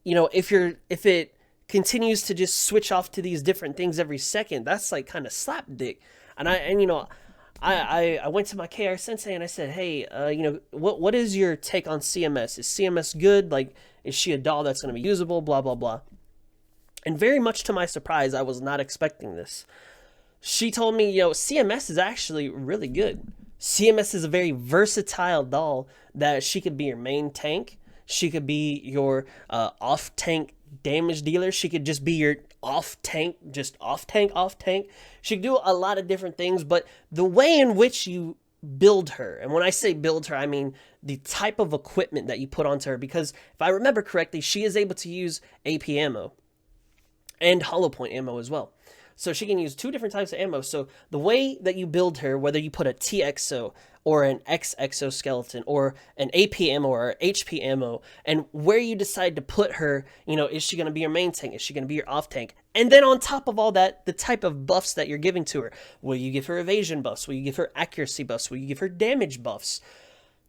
A: if it continues to just switch off to these different things every second, that's like kind of slapdick. And I went to my KR sensei and I said, hey, what is your take on CMS? Is CMS good? Like, is she a doll that's going to be usable? Blah, blah, blah. And very much to my surprise, I was not expecting this. She told me, CMS is actually really good. CMS is a very versatile doll that she could be your main tank. She could be your off-tank damage dealer. She could just be your off-tank. She could do a lot of different things, but the way in which you build her, and when I say build her, I mean the type of equipment that you put onto her, because if I remember correctly, she is able to use AP ammo and hollow point ammo as well. So she can use two different types of ammo. So the way that you build her, whether you put a TXO or an X exoskeleton or an AP ammo or HP ammo, and where you decide to put her, is she going to be your main tank? Is she going to be your off tank? And then on top of all that, the type of buffs that you're giving to her. Will you give her evasion buffs? Will you give her accuracy buffs? Will you give her damage buffs?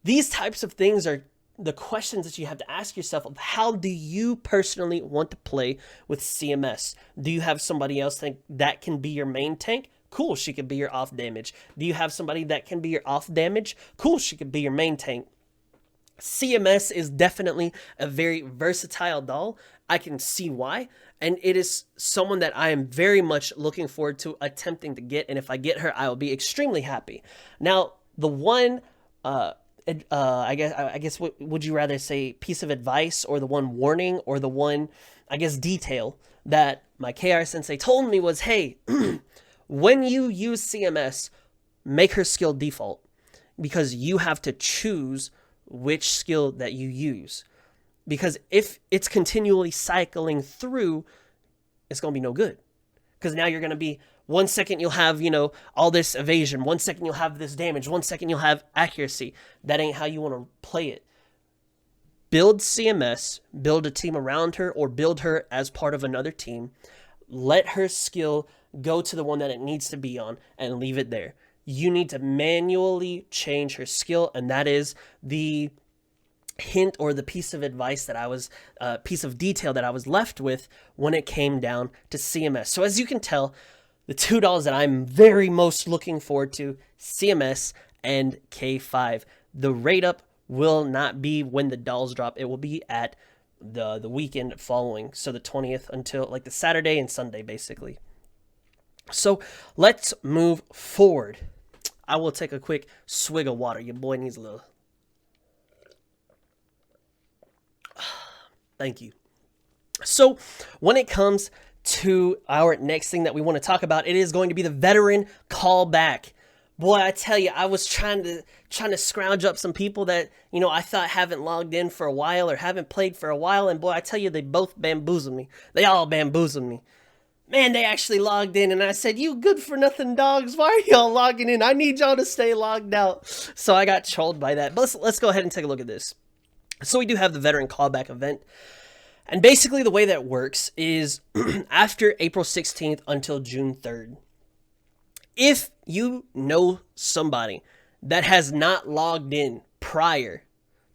A: These types of things are the questions that you have to ask yourself of how do you personally want to play with CMS? Do you have somebody else that can be your main tank? Cool, she could be your off damage. Do you have somebody that can be your off damage? Cool, she could be your main tank. CMS is definitely a very versatile doll. I can see why. And it is someone that I am very much looking forward to attempting to get. And if I get her, I will be extremely happy. Now, the one I guess what would you rather say, piece of advice, or the one warning, or the one, I guess, detail that my KR sensei told me was, hey, when you use CMS, make her skill default, because you have to choose which skill that you use. Because if it's continually cycling through, it's going to be no good. Because now you're going to be, 1 second you'll have, all this evasion. 1 second you'll have this damage. 1 second you'll have accuracy. That ain't how you want to play it. Build CMS, build a team around her, or build her as part of another team. Let her skill go to the one that it needs to be on and leave it there. You need to manually change her skill, and that is the hint or the piece of advice that I was, piece of detail that I was left with when it came down to CMS. So as you can tell, the two dolls that I'm very most looking forward to, CMS and K5. The rate up will not be when the dolls drop. It will be at the weekend following. So the 20th until like the Saturday and Sunday, basically. So let's move forward. I will take a quick swig of water. Your boy needs a little. Thank you. So when it comes to our next thing that we want to talk about, it is going to be the veteran callback. Boy, I tell you, I was trying to scrounge up some people that, I thought haven't logged in for a while or haven't played for a while, and boy, I tell you, they both bamboozled me. They all bamboozled me. Man, they actually logged in, and I said, you good for nothing dogs, why are y'all logging in? I need y'all to stay logged out. So I got trolled by that. But let's go ahead and take a look at this. So we do have the veteran callback event. And basically the way that works is after April 16th until June 3rd, if you know somebody that has not logged in prior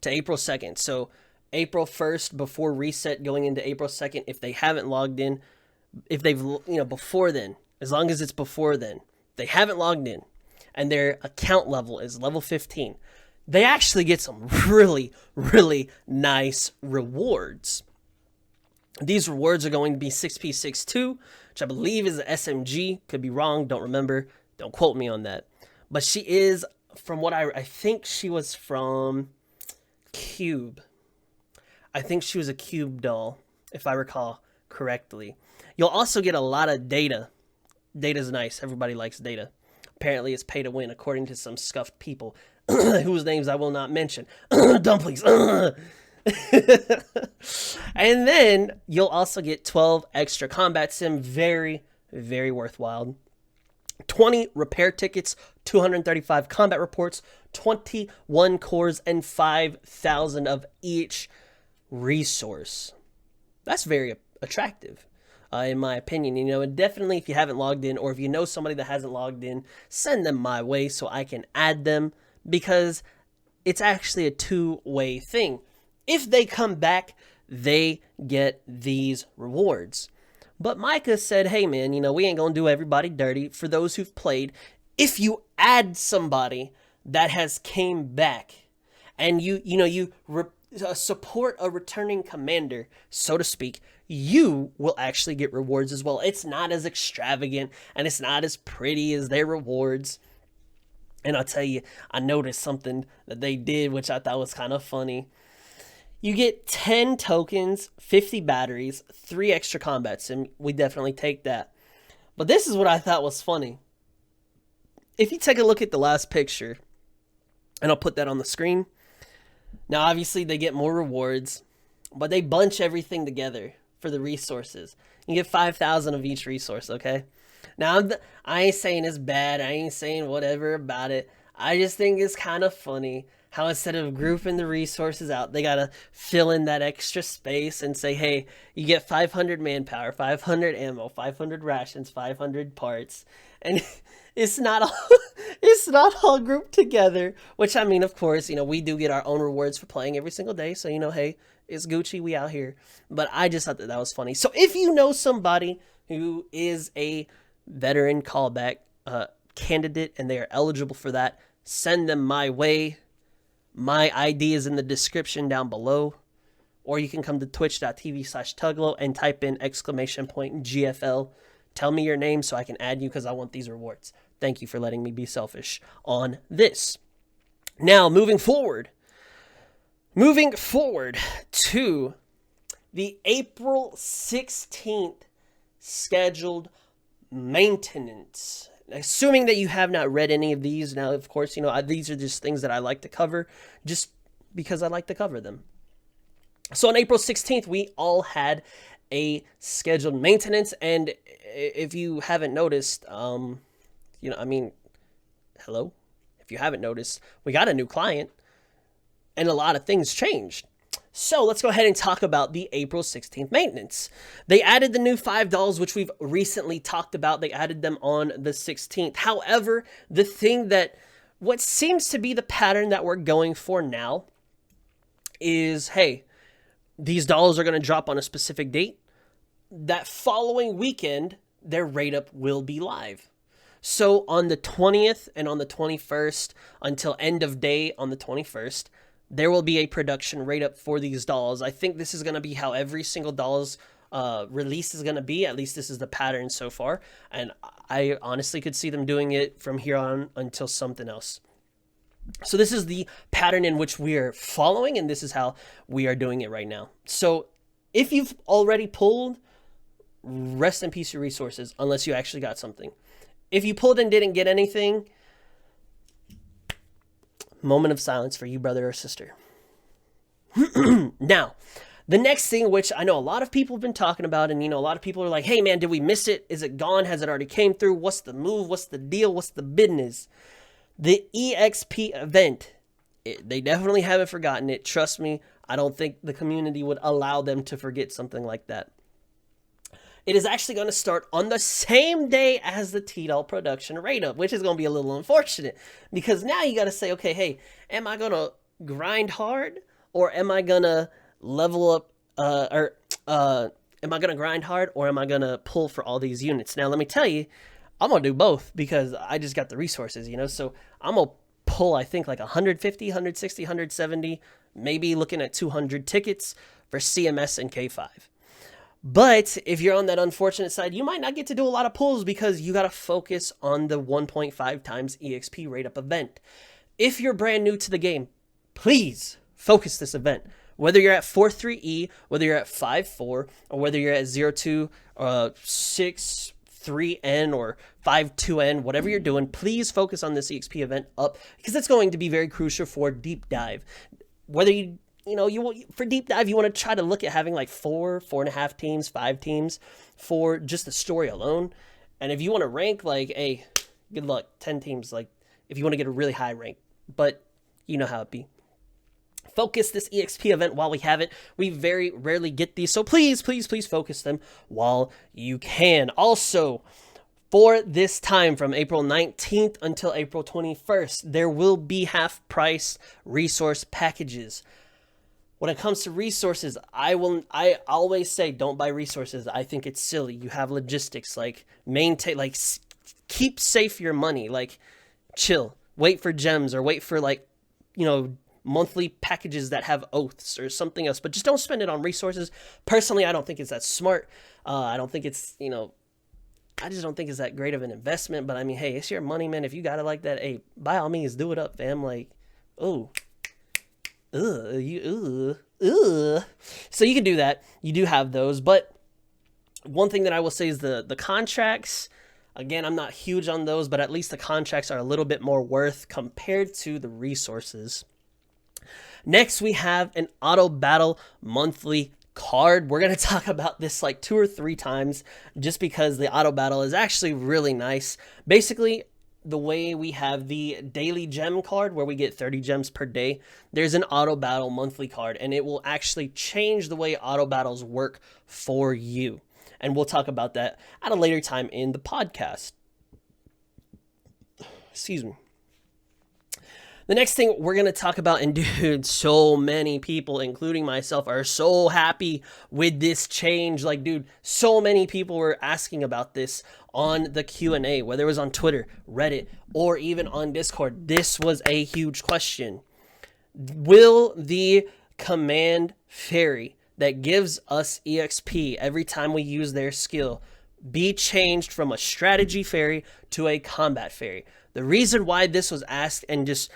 A: to April 2nd, so April 1st before reset going into April 2nd, if they haven't logged in, if they've, before then, as long as it's before then, they haven't logged in and their account level is level 15, they actually get some really, really nice rewards. These rewards are going to be 6P62, which I believe is an SMG. Could be wrong. Don't remember. Don't quote me on that. But she is, from what I think she was from Cube. I think she was a Cube doll, if I recall correctly. You'll also get a lot of data. Data's nice. Everybody likes data. Apparently it's pay to win, according to some scuffed people, whose names I will not mention. Dumplings. And then you'll also get 12 extra combat sim, very, very worthwhile. 20 repair tickets, 235 combat reports, 21 cores, and 5,000 of each resource. That's very attractive, in my opinion. And definitely if you haven't logged in, or if you know somebody that hasn't logged in, send them my way so I can add them, because it's actually a two-way thing. If they come back, they get these rewards. But Micah said, hey man, we ain't gonna do everybody dirty. For those who've played, if you add somebody that has came back and you support a returning commander, so to speak, you will actually get rewards as well. It's not as extravagant and it's not as pretty as their rewards. And I'll tell you, I noticed something that they did, which I thought was kind of funny. You get 10 tokens, 50 batteries, 3 extra combats, and we definitely take that. But this is what I thought was funny. If you take a look at the last picture, and I'll put that on the screen. Now, obviously, they get more rewards, but they bunch everything together for the resources. You get 5,000 of each resource, okay? Now, I ain't saying it's bad. I ain't saying whatever about it. I just think it's kind of funny how instead of grouping the resources out, they got to fill in that extra space and say, hey, you get 500 manpower, 500 ammo, 500 rations, 500 parts. And it's not all grouped together, which, I mean, of course, we do get our own rewards for playing every single day. So, hey, it's Gucci, we out here. But I just thought that was funny. So if you know somebody who is a veteran callback candidate and they are eligible for that, send them my way. My ID is in the description down below, or you can come to twitch.tv/Tuglow and type in !GFL. Tell me your name so I can add you because I want these rewards. Thank you for letting me be selfish on this. Now, moving forward to the April 16th scheduled maintenance. Assuming that you have not read any of these. Now, of course, these are just things that I like to cover just because I like to cover them. So on April 16th, we all had a scheduled maintenance. And if you haven't noticed, hello? If you haven't noticed, we got a new client and a lot of things changed. So let's go ahead and talk about the April 16th maintenance. They added the new $5, which we've recently talked about. They added them on the 16th. However, what seems to be the pattern that we're going for now is, hey, these dollars are going to drop on a specific date. That following weekend, their rate up will be live. So on the 20th and on the 21st, until end of day on the 21st, there will be a production rate up for these dolls. I think this is going to be how every single doll's release is going to be. At least this is the pattern so far. And I honestly could see them doing it from here on until something else. So this is the pattern in which we are following, and this is how we are doing it right now. So if you've already pulled, rest in peace your resources, unless you actually got something. If you pulled and didn't get anything, moment of silence for you, brother or sister. Now, the next thing, which I know a lot of people have been talking about, and a lot of people are like, hey man, did we miss it? Is it gone? Has it already came through? What's the move? What's the deal? What's the business? The EXP event. They definitely haven't forgotten it. Trust me, I don't think the community would allow them to forget something like that. It is actually going to start on the same day as the T-Doll production rate up, which is going to be a little unfortunate because now you got to say, okay, hey, am I going to grind hard or am I going to level up am I going to grind hard or am I going to pull for all these units? Now, let me tell you, I'm going to do both because I just got the resources, so I'm going to pull, I think, like 150, 160, 170, maybe looking at 200 tickets for CMS and K5. But if you're on that unfortunate side, you might not get to do a lot of pulls because you got to focus on the 1.5 times EXP rate up event. If you're brand new to the game, please focus this event. Whether you're at 4.3E, whether you're at 5.4, or whether you're at 0.2, 6.3N, or 5.2N, whatever you're doing, please focus on this EXP event up because it's going to be very crucial for deep dive. Whether for deep dive, you want to try to look at having like 4.5 teams, 5 teams for just the story alone. And if you want to rank, like, hey, good luck. 10 teams, like, if you want to get a really high rank. But you know how it be. Focus this EXP event while we have it. We very rarely get these, so please, please, please focus them while you can. Also, for this time from April 19th until April 21st, there will be half-price resource packages. When it comes to resources, I always say don't buy resources. I think it's silly. You have logistics, like maintain, like keep safe your money, like chill, wait for gems or wait for like, you know, monthly packages that have oaths or something else, but just don't spend it on resources. Personally, I don't think it's that smart. I don't think it's, you know, I just don't think it's that great of an investment, but I mean, hey, it's your money, man. If you got it like that, hey, by all means, do it up, fam. Like, oh, so you can do that. You do have those, but one thing that I will say is the contracts. Again, I'm not huge on those, but at least the contracts are a little bit more worth compared to the resources. Next, we have an auto battle monthly card. We're going to talk about this like 2 or 3 times just because the auto battle is actually really nice. Basically, the way we have the daily gem card where we get 30 gems per day, there's an auto battle monthly card, and it will actually change the way auto battles work for you. And we'll talk about that at a later time in the podcast. Excuse me. The next thing we're going to talk about, and dude, so many people, including myself, are so happy with this change. Like, dude, so many people were asking about this on the Q&A, whether it was on Twitter, Reddit, or even on Discord. This was a huge question. Will the command fairy that gives us EXP every time we use their skill be changed from a strategy fairy to a combat fairy? The reason why this was asked and just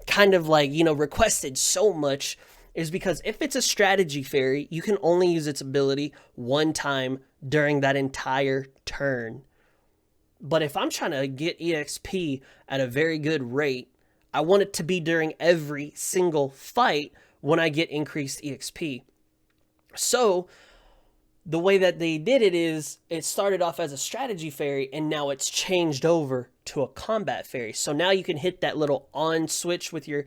A: kind of like, you know, requested so much is because if it's a strategy fairy, you can only use its ability one time during that entire turn. But if I'm trying to get EXP at a very good rate, I want it to be during every single fight when I get increased EXP. So the way that they did it is it started off as a strategy fairy and now it's changed over to a combat fairy. So now you can hit that little on switch with your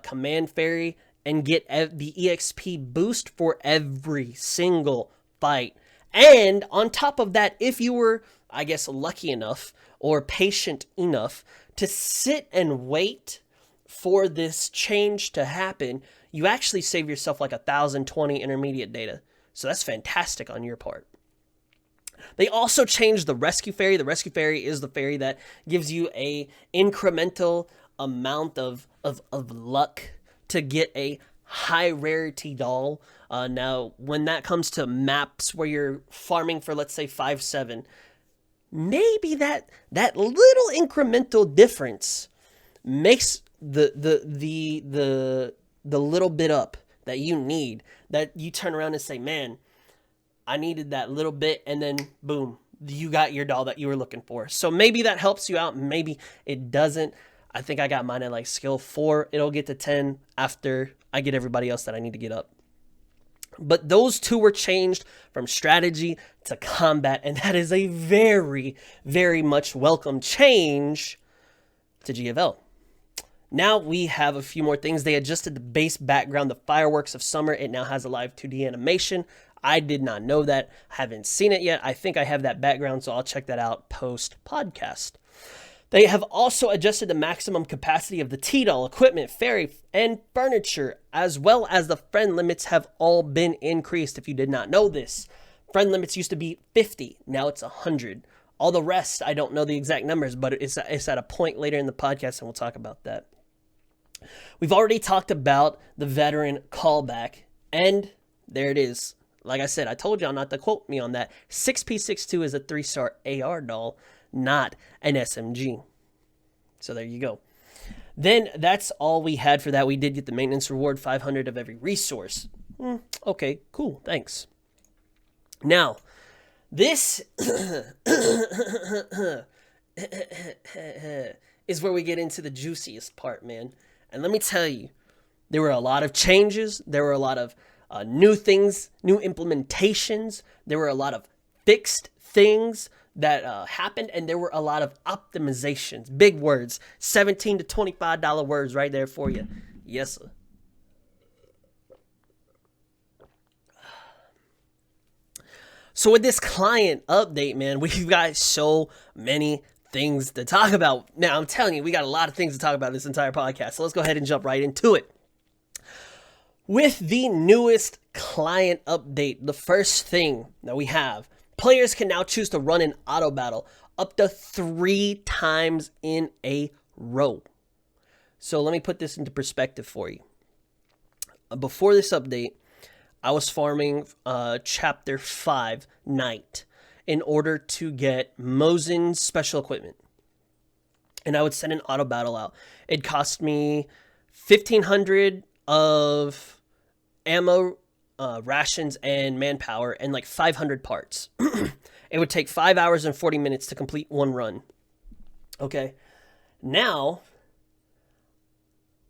A: command fairy and get the EXP boost for every single fight. And on top of that, if you were, I guess, lucky enough or patient enough to sit and wait for this change to happen, you actually save yourself like 1,020 intermediate data. So that's fantastic on your part. They also changed the rescue fairy. The rescue fairy is the fairy that gives you a incremental amount of luck to get a high rarity doll. Now, when that comes to maps where you're farming for, let's say, 5-7, maybe that little incremental difference makes the little bit up that you need, that you turn around and say, man, I needed that little bit, and then boom, you got your doll that you were looking for. So maybe that helps you out, maybe it doesn't. I think I got mine at like skill 4. It'll get to 10 after I get everybody else that I need to get up. But those two were changed from strategy to combat, and that is a very, very much welcome change to GFL. Now we have a few more things. They adjusted the base background, the fireworks of summer. It now has a live 2D animation. I did not know that. Haven't seen it yet. I think I have that background, so I'll check that out post-podcast. They have also adjusted the maximum capacity of the T-Doll, equipment, fairy, and furniture, as well as the friend limits have all been increased. If you did not know this, friend limits used to be 50. Now it's 100. All the rest, I don't know the exact numbers, but it's at a point later in the podcast, and we'll talk about that. We've already talked about the veteran callback, and there it is. Like I said, I told y'all not to quote me on that. 6P62 is a 3-star AR doll, not an SMG. So there you go. Then that's all we had for that. We did get the maintenance reward, 500 of every resource. Okay, cool, thanks. Now, this is where we get into the juiciest part, man. And let me tell you, there were a lot of changes. There were a lot of new things, new implementations. There were a lot of fixed things. that happened, and there were a lot of optimizations. Big words, $17 to $25 words right there for you. Yes, sir. So with this client update, man, we've got so many things to talk about. Now, I'm telling you, we got a lot of things to talk about this entire podcast. So let's go ahead and jump right into it. With the newest client update, the first thing that we have, players can now choose to run an auto battle up to 3 times in a row. So let me put this into perspective for you. Before this update, I was farming Chapter 5 Knight in order to get Mosin's special equipment. And I would send an auto battle out. It cost me 1,500 of ammo, rations, and manpower, and like 500 parts. It would take 5 hours and 40 minutes to complete one run. Okay. Now,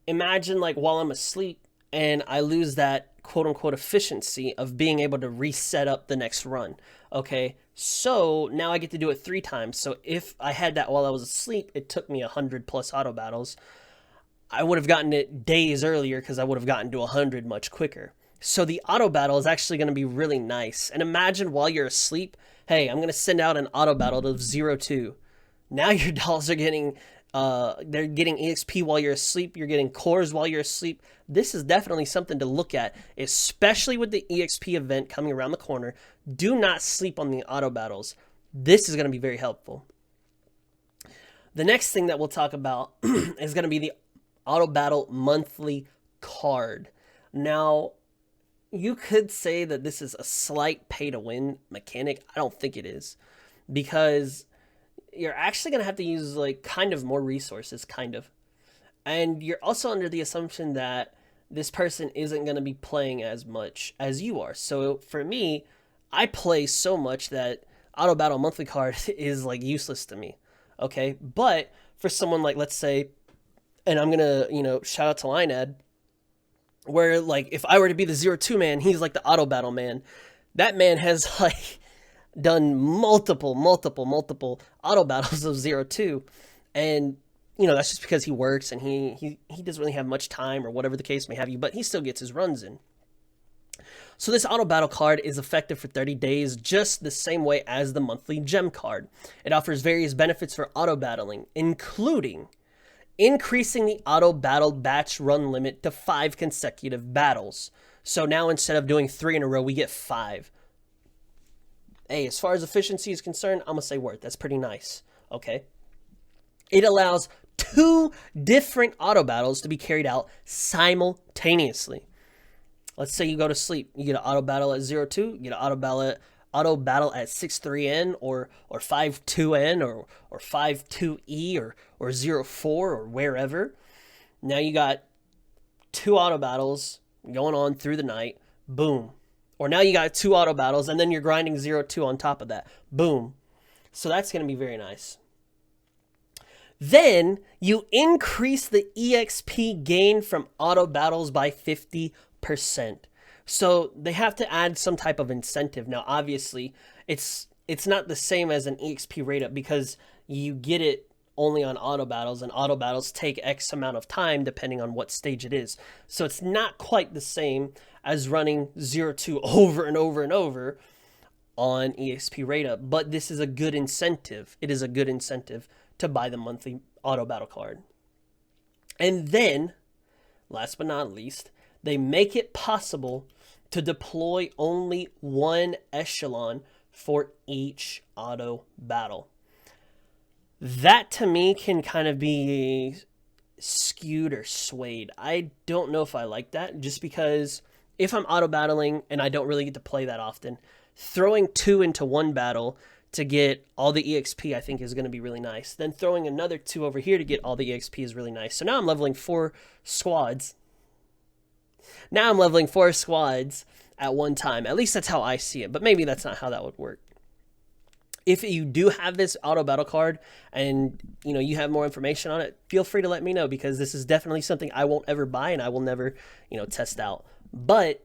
A: imagine like while I'm asleep and I lose that quote unquote efficiency of being able to reset up the next run. Okay, so now I get to do it 3 times. So if I had that while I was asleep, it took me 100 plus auto battles. I would have gotten it days earlier because I would have gotten to 100 much quicker. So the auto battle is actually going to be really nice. And imagine while you're asleep, hey, I'm going to send out an auto battle to 0-2. Now your dolls are getting they're getting EXP while you're asleep. You're getting cores while you're asleep. This is definitely something to look at, especially with the EXP event coming around the corner. Do not sleep on the auto battles. This is going to be very helpful. The next thing that we'll talk about is going to be the auto battle monthly card. Now, you could say that this is a slight pay to win mechanic. I don't think it is, because you're actually going to have to use like kind of more resources, and you're also under the assumption that this person isn't going to be playing as much as you are. So for me, I play so much that auto battle monthly card is like useless to me. Okay, but for someone like, let's say, and I'm gonna shout out to Linead, where like if I were to be the 0-2 man, he's like the auto battle man. That man has like done multiple auto battles of 0-2, and that's just because he works and he doesn't really have much time or whatever the case may have you, but he still gets his runs in. So this auto battle card is effective for 30 days, just the same way as the monthly gem card. It offers various benefits for auto battling, including increasing the auto battle batch run limit to 5 consecutive battles. So now instead of doing 3 in a row, we get 5. Hey, as far as efficiency is concerned, I'm going to say worth. That's pretty nice. Okay. It allows 2 different auto battles to be carried out simultaneously. Let's say you go to sleep. You get an auto battle at 0-2. You get an auto battle at 6-3N or 5-2N or 5-2E or 0-4 or wherever. Now you got 2 auto battles going on through the night. Boom. Or now you got 2 auto battles, and then you're grinding 0-2 on top of that. Boom. So that's going to be very nice. Then you increase the EXP gain from auto battles by 50%. So they have to add some type of incentive. Now, obviously, it's not the same as an EXP rate up, because you get it only on auto battles, and auto battles take X amount of time depending on what stage it is. So it's not quite the same as running 0-2 over and over and over on EXP rate up, but this is a good incentive. It is a good incentive to buy the monthly auto battle card. And then, last but not least, they make it possible to deploy only 1 echelon for each auto battle. That to me can kind of be skewed or swayed. I don't know if I like that, just because if I'm auto battling and I don't really get to play that often, throwing 2 into 1 battle to get all the EXP I think is going to be really nice. Then throwing another 2 over here to get all the EXP is really nice. So now I'm leveling 4 squads. Now I'm leveling 4 squads at one time. At least that's how I see it, but maybe that's not how that would work. If you do have this auto battle card and you have more information on it, feel free to let me know, because this is definitely something I won't ever buy and I will never test out. But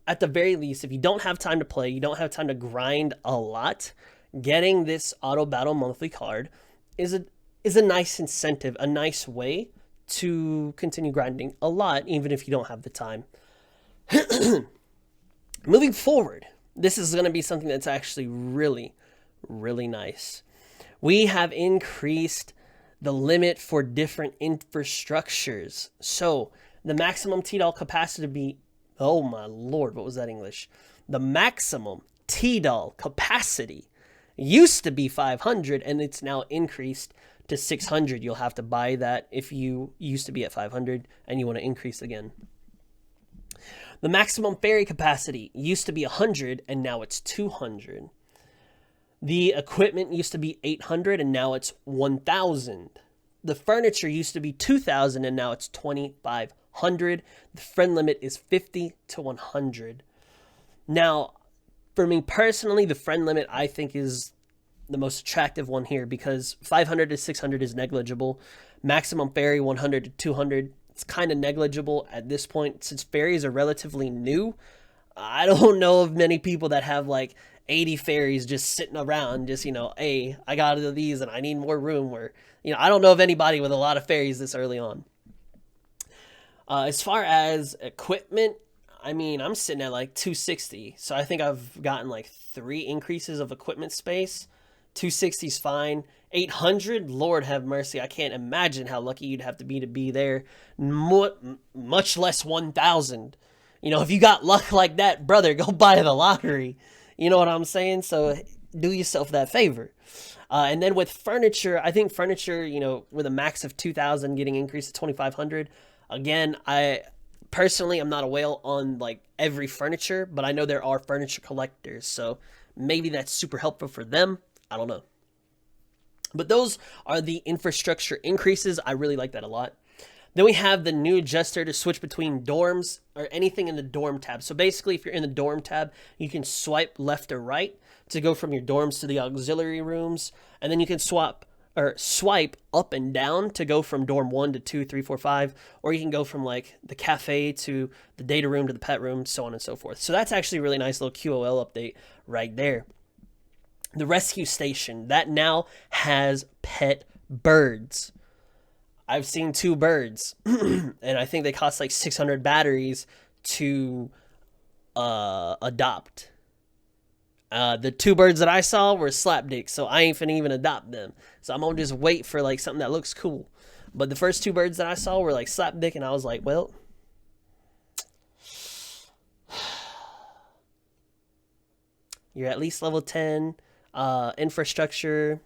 A: at the very least, if you don't have time to play, you don't have time to grind a lot, getting this auto battle monthly card is a nice incentive, a nice way to continue grinding a lot, even if you don't have the time. Moving forward, this is going to be something that's actually really, really nice. We have increased the limit for different infrastructures. So the maximum TDOL capacity to be, oh my lord, what was that English? The maximum TDOL capacity used to be 500 and it's now increased to 600. You'll have to buy that if you used to be at 500 and you want to increase again. The maximum ferry capacity used to be 100 and now it's 200. The equipment used to be 800 and now it's 1,000. The furniture used to be 2,000 and now it's 2,500. The friend limit is 50 to 100. Now, for me personally, the friend limit I think is the most attractive one here because 500 to 600 is negligible. Maximum ferry 100 to 200, it's kind of negligible at this point since ferries are relatively new. I don't know of many people that have like 80 ferries just sitting around, just, hey, I got these and I need more room. Or, I don't know of anybody with a lot of ferries this early on. As far as equipment, I'm sitting at like 260. So I think I've gotten like 3 increases of equipment space. 260 is fine. 800, Lord have mercy. I can't imagine how lucky you'd have to be there. Much less 1,000. If you got luck like that, brother, go buy the lottery. You know what I'm saying? So do yourself that favor. And then with furniture, I think furniture, with a max of 2,000 getting increased to 2,500. Again, I'm not a whale on like every furniture, but I know there are furniture collectors. So maybe that's super helpful for them. I don't know. But those are the infrastructure increases. I really like that a lot. Then we have the new adjuster to switch between dorms or anything in the dorm tab. So basically, if you're in the dorm tab, you can swipe left or right to go from your dorms to the auxiliary rooms. And then you can swipe up and down to go from dorm 1 to 2, 3, 4, 5. Or you can go from like the cafe to the data room to the pet room, so on and so forth. So that's actually a really nice little QOL update right there. The rescue station, that now has pet birds. I've seen 2 birds, and I think they cost like 600 batteries to adopt. The 2 birds that I saw were slapdicks, so I ain't finna even adopt them. So I'm gonna just wait for like something that looks cool. But the first 2 birds that I saw were like slapdick, and I was like, well, you're at least level 10. Infrastructure.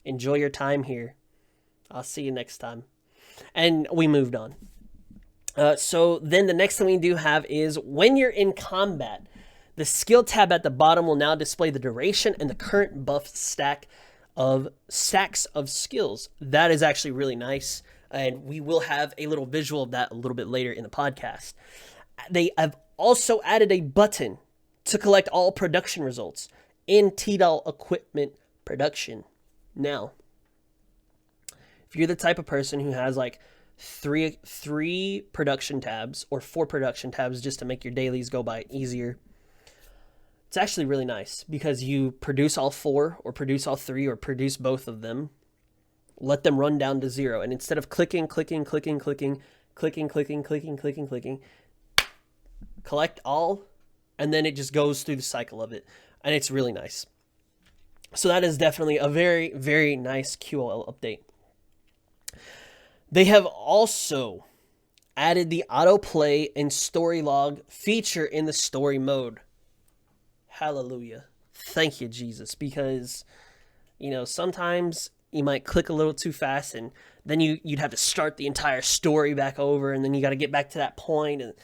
A: Enjoy your time here. I'll see you next time. And we moved on. So then the next thing we do have is when you're in combat, the skill tab at the bottom will now display the duration and the current buff stacks of skills. That is actually really nice. And we will have a little visual of that a little bit later in the podcast. They have also added a button to collect all production results in TDOL equipment production. Now, if you're the type of person who has like three production tabs or 4 production tabs just to make your dailies go by easier, it's actually really nice because you produce all 4 or produce all 3 or produce both of them, let them run down to 0. And instead of clicking, collect all, and then it just goes through the cycle of it. And it's really nice. So that is definitely a very, very nice QOL update. They have also added the autoplay and story log feature in the story mode. Hallelujah. Thank you, Jesus. Because, sometimes you might click a little too fast and then you'd have to start the entire story back over and then you got to get back to that point. And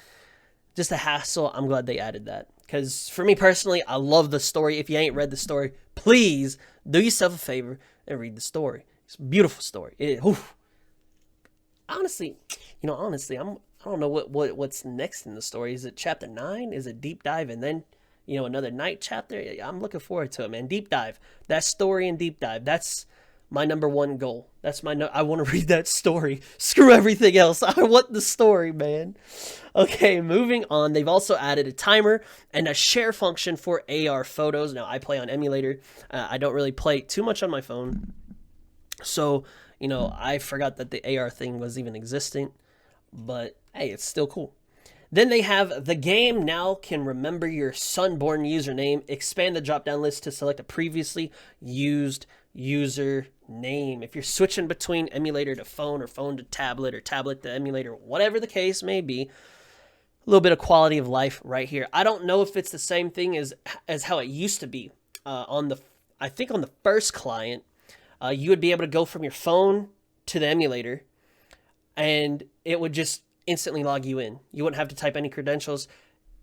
A: just a hassle. I'm glad they added that. Because for me personally, I love the story. If you ain't read the story, please do yourself a favor and read the story. It's a beautiful story. Honestly, I don't know what's next in the story. Is it chapter 9? Is it deep dive and then, another night chapter? I'm looking forward to it, man. Deep dive. That story and deep dive. That's my number one goal. That's I want to read that story. Screw everything else. I want the story, man. Okay, moving on. They've also added a timer and a share function for AR photos. Now, I play on emulator. I don't really play too much on my phone. So, I forgot that the AR thing was even existent. But, hey, it's still cool. Then they have the game now can remember your Sunborn username. Expand the drop-down list to select a previously used user name. If you're switching between emulator to phone or phone to tablet or tablet to emulator, whatever the case may be, a little bit of quality of life right here. I don't know if it's the same thing as how it used to be I think on the first client, you would be able to go from your phone to the emulator and it would just instantly log you in. You wouldn't have to type any credentials.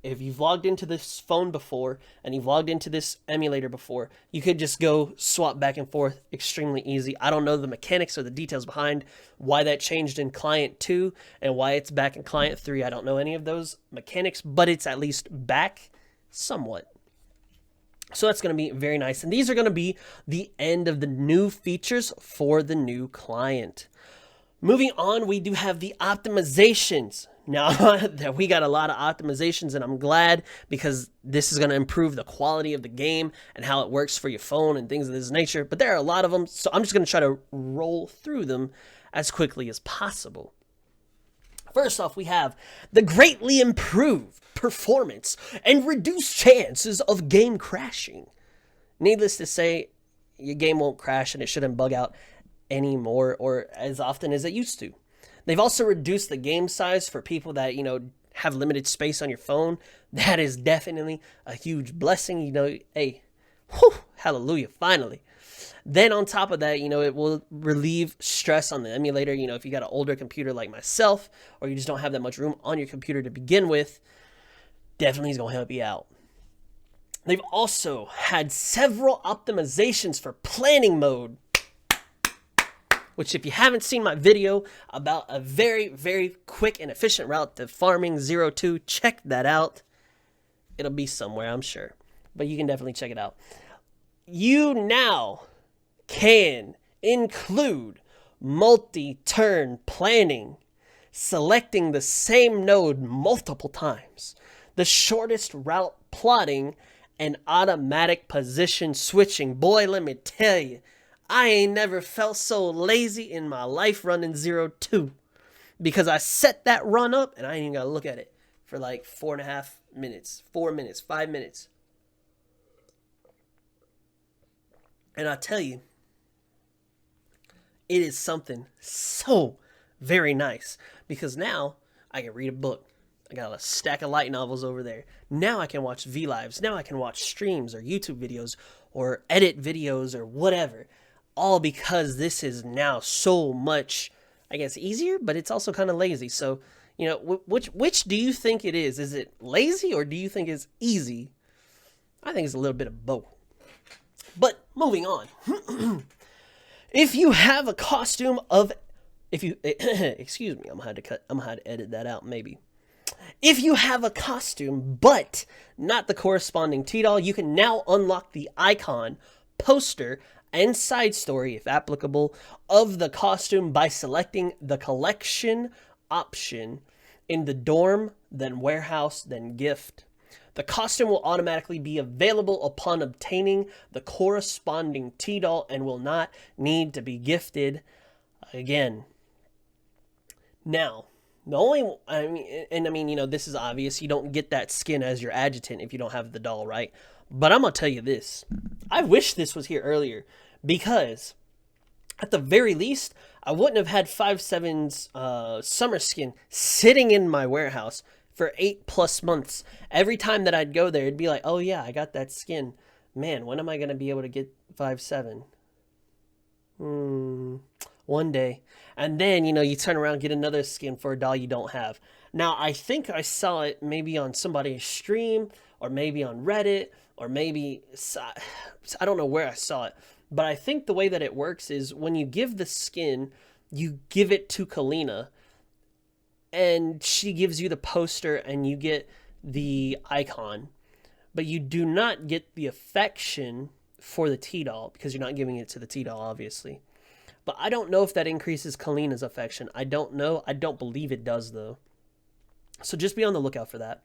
A: If you've logged into this phone before and you've logged into this emulator before, you could just go swap back and forth extremely easy. I don't know the mechanics or the details behind why that changed in client 2 and why it's back in client 3. I don't know any of those mechanics, but it's at least back somewhat. So that's going to be very nice. And these are going to be the end of the new features for the new client. Moving on, we do have the optimizations. Now that we got a lot of optimizations, and I'm glad because this is going to improve the quality of the game and how it works for your phone and things of this nature. But there are a lot of them, so I'm just going to try to roll through them as quickly as possible. First off, we have the greatly improved performance and reduced chances of game crashing. Needless to say, your game won't crash and it shouldn't bug out anymore or as often as it used to. They've also reduced the game size for people that, have limited space on your phone. That is definitely a huge blessing. Hey, whew, hallelujah, finally. Then on top of that, it will relieve stress on the emulator. If you got an older computer like myself, or you just don't have that much room on your computer to begin with, definitely is going to help you out. They've also had several optimizations for planning mode, which if you haven't seen my video about a very, very quick and efficient route to farming 02, check that out. It'll be somewhere, I'm sure. But you can definitely check it out. You now can include multi-turn planning, selecting the same node multiple times, the shortest route plotting, and automatic position switching. Boy, let me tell you, I ain't never felt so lazy in my life running 02 because I set that run up and I ain't even gotta look at it for like 4.5 minutes, 4 minutes, 5 minutes. And I tell you, it is something so very nice because now I can read a book. I got a stack of light novels over there. Now I can watch V-Lives. Now I can watch streams or YouTube videos or edit videos or whatever. All because this is now so much, I guess, easier, but it's also kind of lazy. So, which do you think it is? Is it lazy or do you think it's easy? I think it's a little bit of both. But moving on. If you have a costume of, excuse me, I'm gonna have to edit that out maybe. If you have a costume, but not the corresponding T-doll, you can now unlock the icon, poster, and side story, if applicable, of the costume by selecting the collection option in the dorm, then warehouse, then gift. The costume will automatically be available upon obtaining the corresponding T-doll and will not need to be gifted again. Now, this is obvious. You don't get that skin as your adjutant if you don't have the doll, right? But I'm going to tell you this. I wish this was here earlier because at the very least, I wouldn't have had 5.7's summer skin sitting in my warehouse for 8+ months. Every time that I'd go there, it'd be like, oh yeah, I got that skin. Man, when am I going to be able to get 5.7? One day. And then, you turn around, get another skin for a doll you don't have. Now, I think I saw it maybe on somebody's stream or maybe on Reddit or maybe, I don't know where I saw it. But I think the way that it works is when you give the skin, you give it to Kalina and she gives you the poster and you get the icon. But you do not get the affection for the T-doll because you're not giving it to the T-doll, obviously. But I don't know if that increases Kalina's affection. I don't know. I don't believe it does, though. So just be on the lookout for that.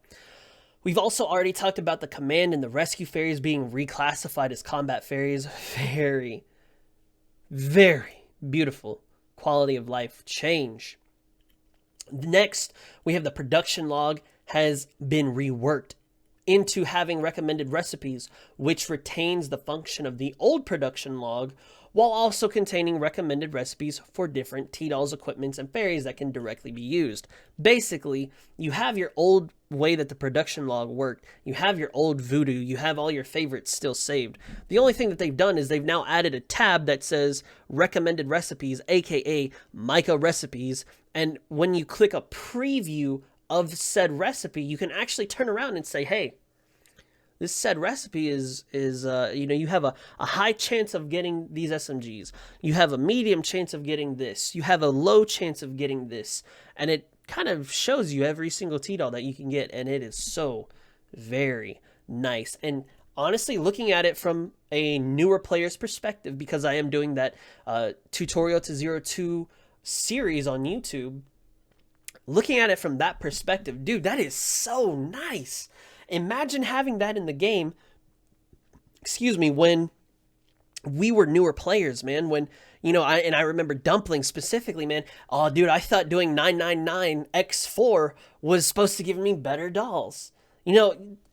A: We've also already talked about the command and the rescue fairies being reclassified as combat fairies. Very, very beautiful quality of life change. Next, we have the production log has been reworked into having recommended recipes, which retains the function of the old production log while also containing recommended recipes for different T-Dolls, equipments, and fairies that can directly be used. Basically, you have your old way that the production log worked, you have your old voodoo, you have all your favorites still saved. The only thing that they've done is they've now added a tab that says recommended recipes, aka Micah recipes, and when you click a preview of said recipe, you can actually turn around and say, hey, this said recipe is you have a high chance of getting these SMGs. You have a medium chance of getting this. You have a low chance of getting this. And it kind of shows you every single T-Doll that you can get. And it is so very nice. And honestly, looking at it from a newer player's perspective, because I am doing that tutorial to 02 series on YouTube, looking at it from that perspective, dude, that is so nice. Imagine having that in the game, when we were newer players, man. When, I remember Dumpling specifically, man. Oh, dude, I thought doing 999x4 was supposed to give me better dolls.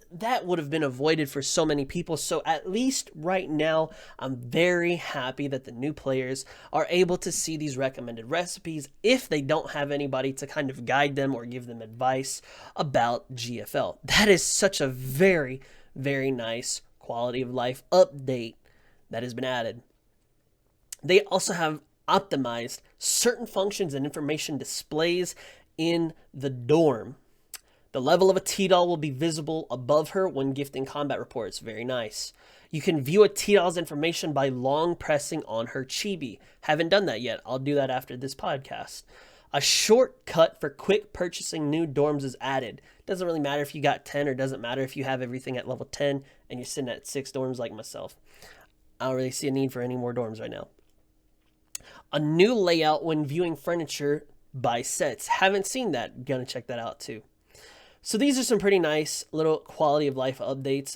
A: That would have been avoided for so many people. So at least right now, I'm very happy that the new players are able to see these recommended recipes if they don't have anybody to kind of guide them or give them advice about GFL. That is such a very, very nice quality of life update that has been added. They also have optimized certain functions and information displays in the dorm. The level of a T-Doll will be visible above her when gifting combat reports. Very nice. You can view a T-Doll's information by long pressing on her chibi. Haven't done that yet. I'll do that after this podcast. A shortcut for quick purchasing new dorms is added. Doesn't really matter if you got 10 or doesn't matter if you have everything at level 10 and you're sitting at 6 dorms like myself. I don't really see a need for any more dorms right now. A new layout when viewing furniture by sets. Haven't seen that. Gonna check that out too. So these are some pretty nice little quality of life updates.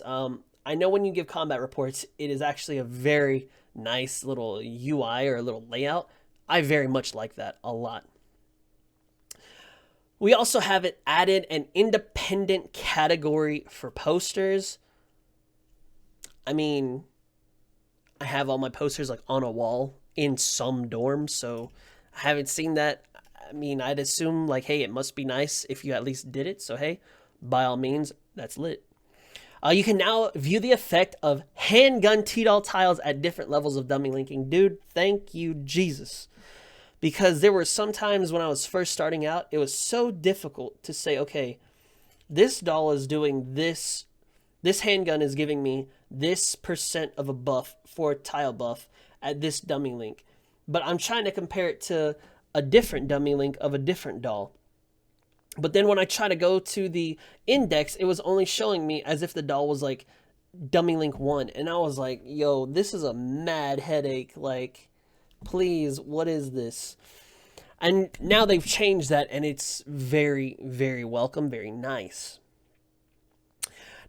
A: I know when you give combat reports, it is actually a very nice little UI or a little layout. I very much like that a lot. We also have it added an independent category for posters. I mean, I have all my posters like on a wall in some dorms, so I haven't seen that. I mean, I'd assume like, hey, it must be nice if you at least did it. So, hey, by all means, that's lit. You can now view the effect of handgun T-Doll tiles at different levels of dummy linking. Dude, thank you, Jesus. Because there were some times when I was first starting out, it was so difficult to say, okay, this doll is doing this. This handgun is giving me this % of a buff for a tile buff at this dummy link. But I'm trying to compare it to a different dummy link of a different doll. But then when I try to go to the index, it was only showing me as if the doll was like dummy link 1. And I was like, yo, this is a mad headache. Like, please, what is this? And now they've changed that and it's very, very welcome, very nice.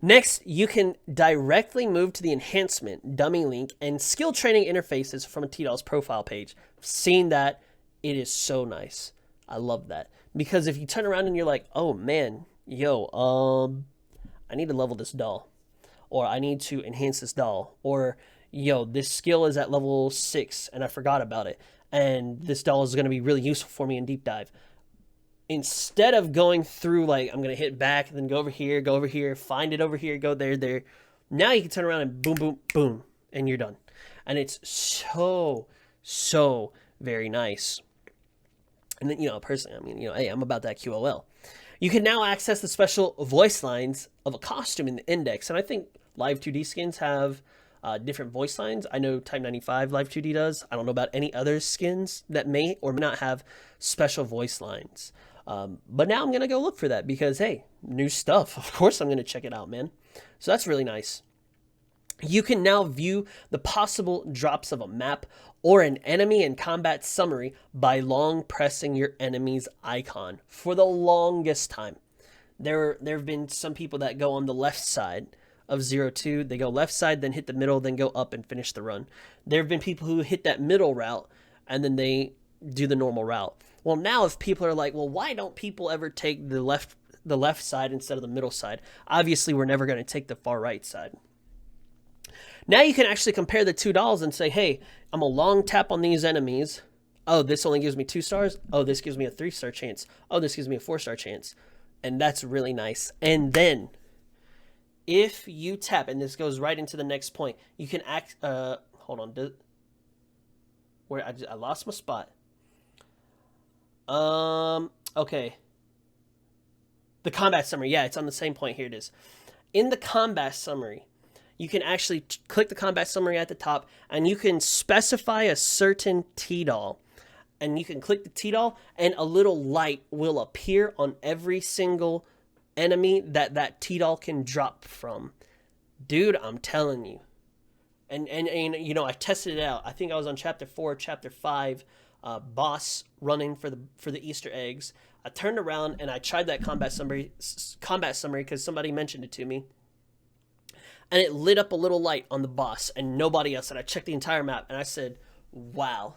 A: Next, you can directly move to the enhancement, dummy link, and skill training interfaces from a T-Doll's profile page. Seeing that, it is so nice. I love that. Because if you turn around and you're like, oh man, yo, I need to level this doll. Or I need to enhance this doll. Or, yo, this skill is at level 6 and I forgot about it. And this doll is going to be really useful for me in deep dive. Instead of going through like, I'm going to hit back and then go over here, find it over here, go there. Now you can turn around and boom, boom, boom, and you're done. And it's so very nice. And then, personally, I mean, hey, I'm about that QOL. You can now access the special voice lines of a costume in the index. And I think Live 2D skins have different voice lines. I know Type 95 Live 2D does. I don't know about any other skins that may or may not have special voice lines. But now I'm going to go look for that because, hey, new stuff. Of course I'm going to check it out, man. So that's really nice. You can now view the possible drops of a map or an enemy and combat summary by long pressing your enemy's icon for the longest time. There have been some people that go on the left side of 02. They go left side, then hit the middle, then go up and finish the run. There have been people who hit that middle route and then they do the normal route. Well, now if people are like, well, why don't people ever take the left side instead of the middle side? Obviously, we're never going to take the far right side. Now you can actually compare the $2 and say, hey, I'm a long tap on these enemies. Oh, this only gives me 2 stars. Oh, this gives me a 3-star chance. Oh, this gives me a 4-star chance. And that's really nice. And then if you tap, and this goes right into the next point, you can hold on. Where I lost my spot. Okay. The combat summary. Yeah, it's on the same point. Here it is. In the combat summary, you can actually click the combat summary at the top, and you can specify a certain T-doll. And you can click the T-doll, and a little light will appear on every single enemy that T-doll can drop from. Dude, I'm telling you. And you know, I tested it out. I think I was on chapter 4, chapter 5, boss running for the Easter eggs. I turned around and I tried that combat summary because somebody mentioned it to me. And it lit up a little light on the boss and nobody else. And I checked the entire map and I said, wow.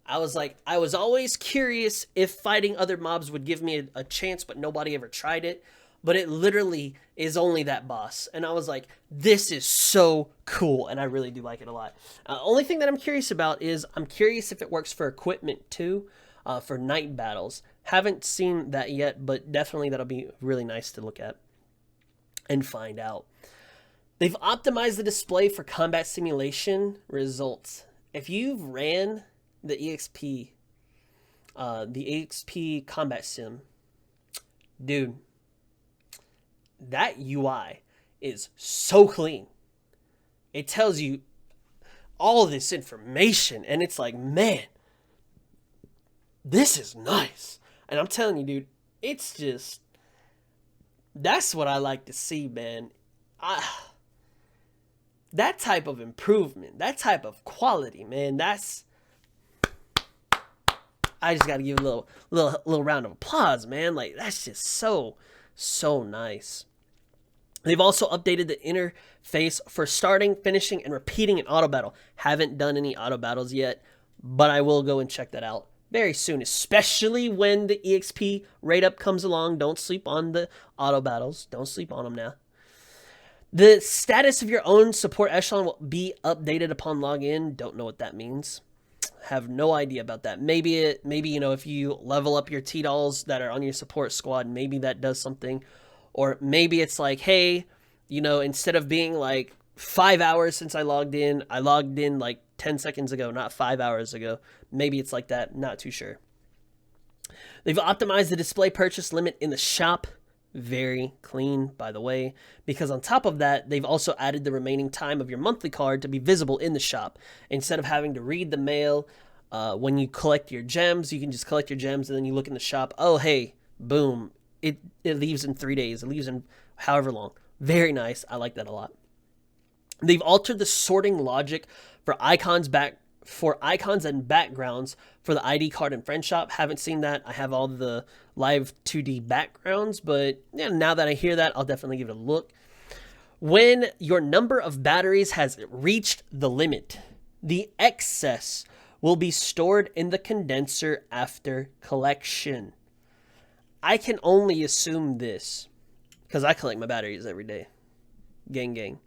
A: I was like, I was always curious if fighting other mobs would give me a chance, but nobody ever tried it. But it literally is only that boss. And I was like, this is so cool. And I really do like it a lot. Only thing that I'm curious about is I'm curious if it works for equipment too, for night battles. Haven't seen that yet, but definitely that'll be really nice to look at and find out. They've optimized the display for combat simulation results. If you've ran the EXP combat sim, dude, that UI is so clean. It tells you all this information, and it's like, man, this is nice. And I'm telling you, dude, it's just, that's what I like to see, man. That type of improvement, that type of quality, man, I just got to give a little round of applause, man. Like, that's just so nice. They've also updated the interface for starting, finishing, and repeating an auto battle. Haven't done any auto battles yet, but I will go and check that out very soon, especially when the EXP rate up comes along. Don't sleep on the auto battles. Don't sleep on them now. The status of your own support echelon will be updated upon login. Don't know what that means. Have no idea about that. Maybe you know, if you level up your T-dolls that are on your support squad, maybe that does something. Or maybe it's like, hey, you know, instead of being like 5 hours since I logged in like 10 seconds ago, not 5 hours ago. Maybe it's like that. Not too sure. They've optimized the display purchase limit in the shop. Very clean, by the way, because on top of that, they've also added the remaining time of your monthly card to be visible in the shop. Instead of having to read the mail when you collect your gems, you can just collect your gems and then you look in the shop. Oh, hey, boom. It leaves in 3 days. It leaves in however long. Very nice. I like that a lot. They've altered the sorting logic for icons and backgrounds for the ID card and friend shop. Haven't seen that. I have all the live 2D backgrounds, but yeah, now that I hear that, I'll definitely give it a look. When your number of batteries has reached the limit, the excess will be stored in the condenser after collection. I can only assume this because I collect my batteries every day. Gang.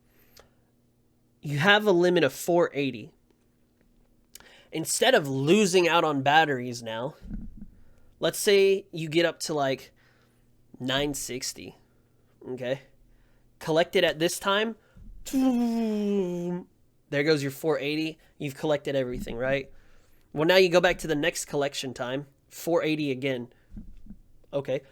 A: You have a limit of 480. Instead of losing out on batteries now, let's say you get up to like 960, okay? Collect it at this time. There goes your 480. You've collected everything, right? Well, now you go back to the next collection time. 480 again. Okay.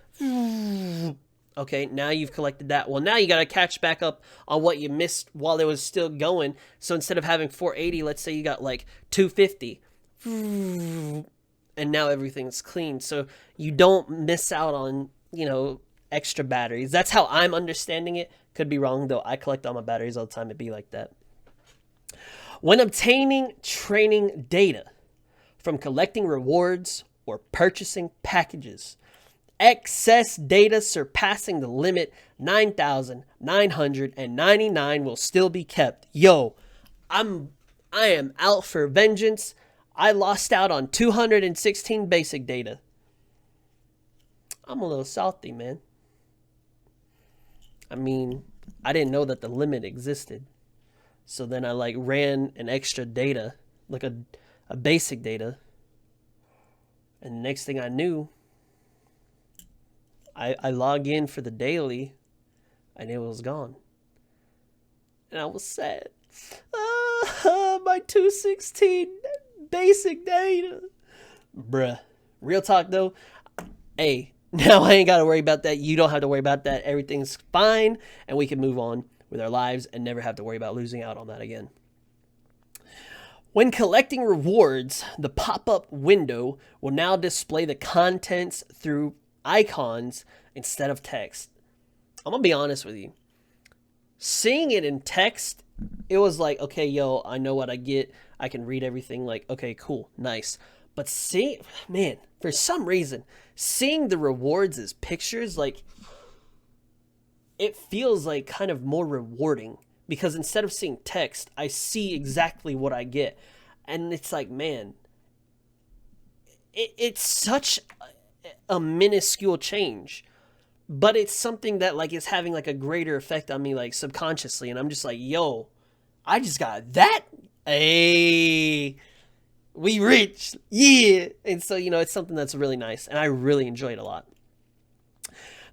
A: Okay, now you've collected that. Well, now you got to catch back up on what you missed while it was still going. So instead of having 480, let's say you got like 250. And now everything's clean. So you don't miss out on, you know, extra batteries. That's how I'm understanding it. Could be wrong, though. I collect all my batteries all the time. It'd be like that. When obtaining training data from collecting rewards or purchasing packages, excess data surpassing the limit 9,999 will still be kept. Yo, I am out for vengeance. I lost out on 216 basic data. I'm a little salty, man. I mean, I didn't know that the limit existed. So then I like ran an extra data, like a basic data. And the next thing I knew, I log in for the daily and it was gone. And I was sad. My 216 basic data. Bruh. Real talk though. Hey, now I ain't got to worry about that. You don't have to worry about that. Everything's fine and we can move on with our lives and never have to worry about losing out on that again. When collecting rewards, the pop-up window will now display the contents through icons instead of text. I'm going to be honest with you. Seeing it in text, it was like, okay, yo, I know what I get. I can read everything. Like, okay, cool, nice. But man, for some reason, seeing the rewards as pictures, like, it feels like kind of more rewarding because instead of seeing text, I see exactly what I get. And it's like, man, it's such a minuscule change, but it's something that like is having like a greater effect on me, like subconsciously. And I'm just like, yo, I just got that. Hey, we rich. Yeah. And so, you know, it's something that's really nice and I really enjoy it a lot.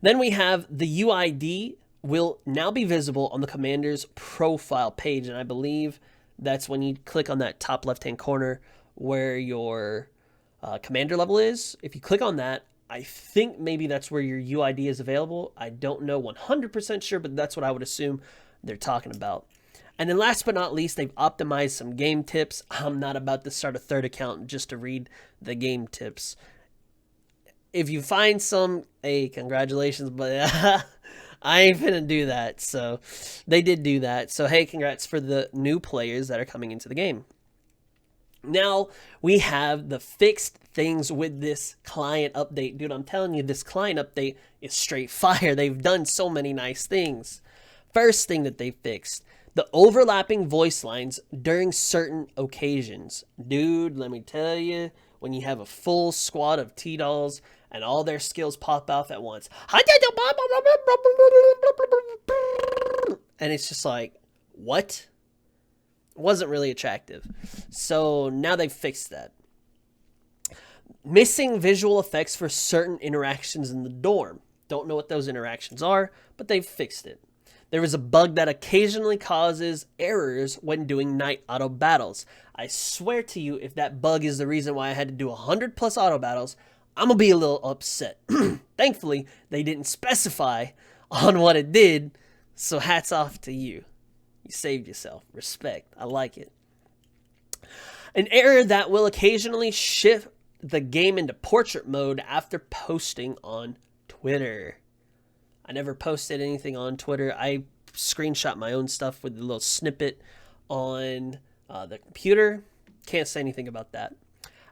A: Then we have the UID will now be visible on the commander's profile page. And I believe that's when you click on that top left-hand corner where your commander level is. If you click on that, I think maybe that's where your UID is available. I don't know 100% sure, but that's what I would assume they're talking about. And then last but not least, they've optimized some game tips. I'm not about to start a third account just to read the game tips. If you find some, hey, congratulations, but I ain't finna do that. So they did do that. So hey, congrats for the new players that are coming into the game. Now we have the fixed things with this client update. Dude, I'm telling you, this client update is straight fire. They've done so many nice things. First thing that they fixed, the overlapping voice lines during certain occasions. Dude, let me tell you, when you have a full squad of T-Dolls and all their skills pop off at once. And it's just like, what? It wasn't really attractive. So now they've fixed that. Missing visual effects for certain interactions in the dorm. Don't know what those interactions are, but they've fixed it. There is a bug that occasionally causes errors when doing night auto battles. I swear to you, if that bug is the reason why I had to do 100 plus auto battles, I'm going to be a little upset. Thankfully, they didn't specify on what it did, so hats off to you. You saved yourself. Respect. I like it. An error that will occasionally shift the game into portrait mode after posting on Twitter. I never posted anything on Twitter. I screenshot my own stuff with a little snippet on the computer. Can't say anything about that.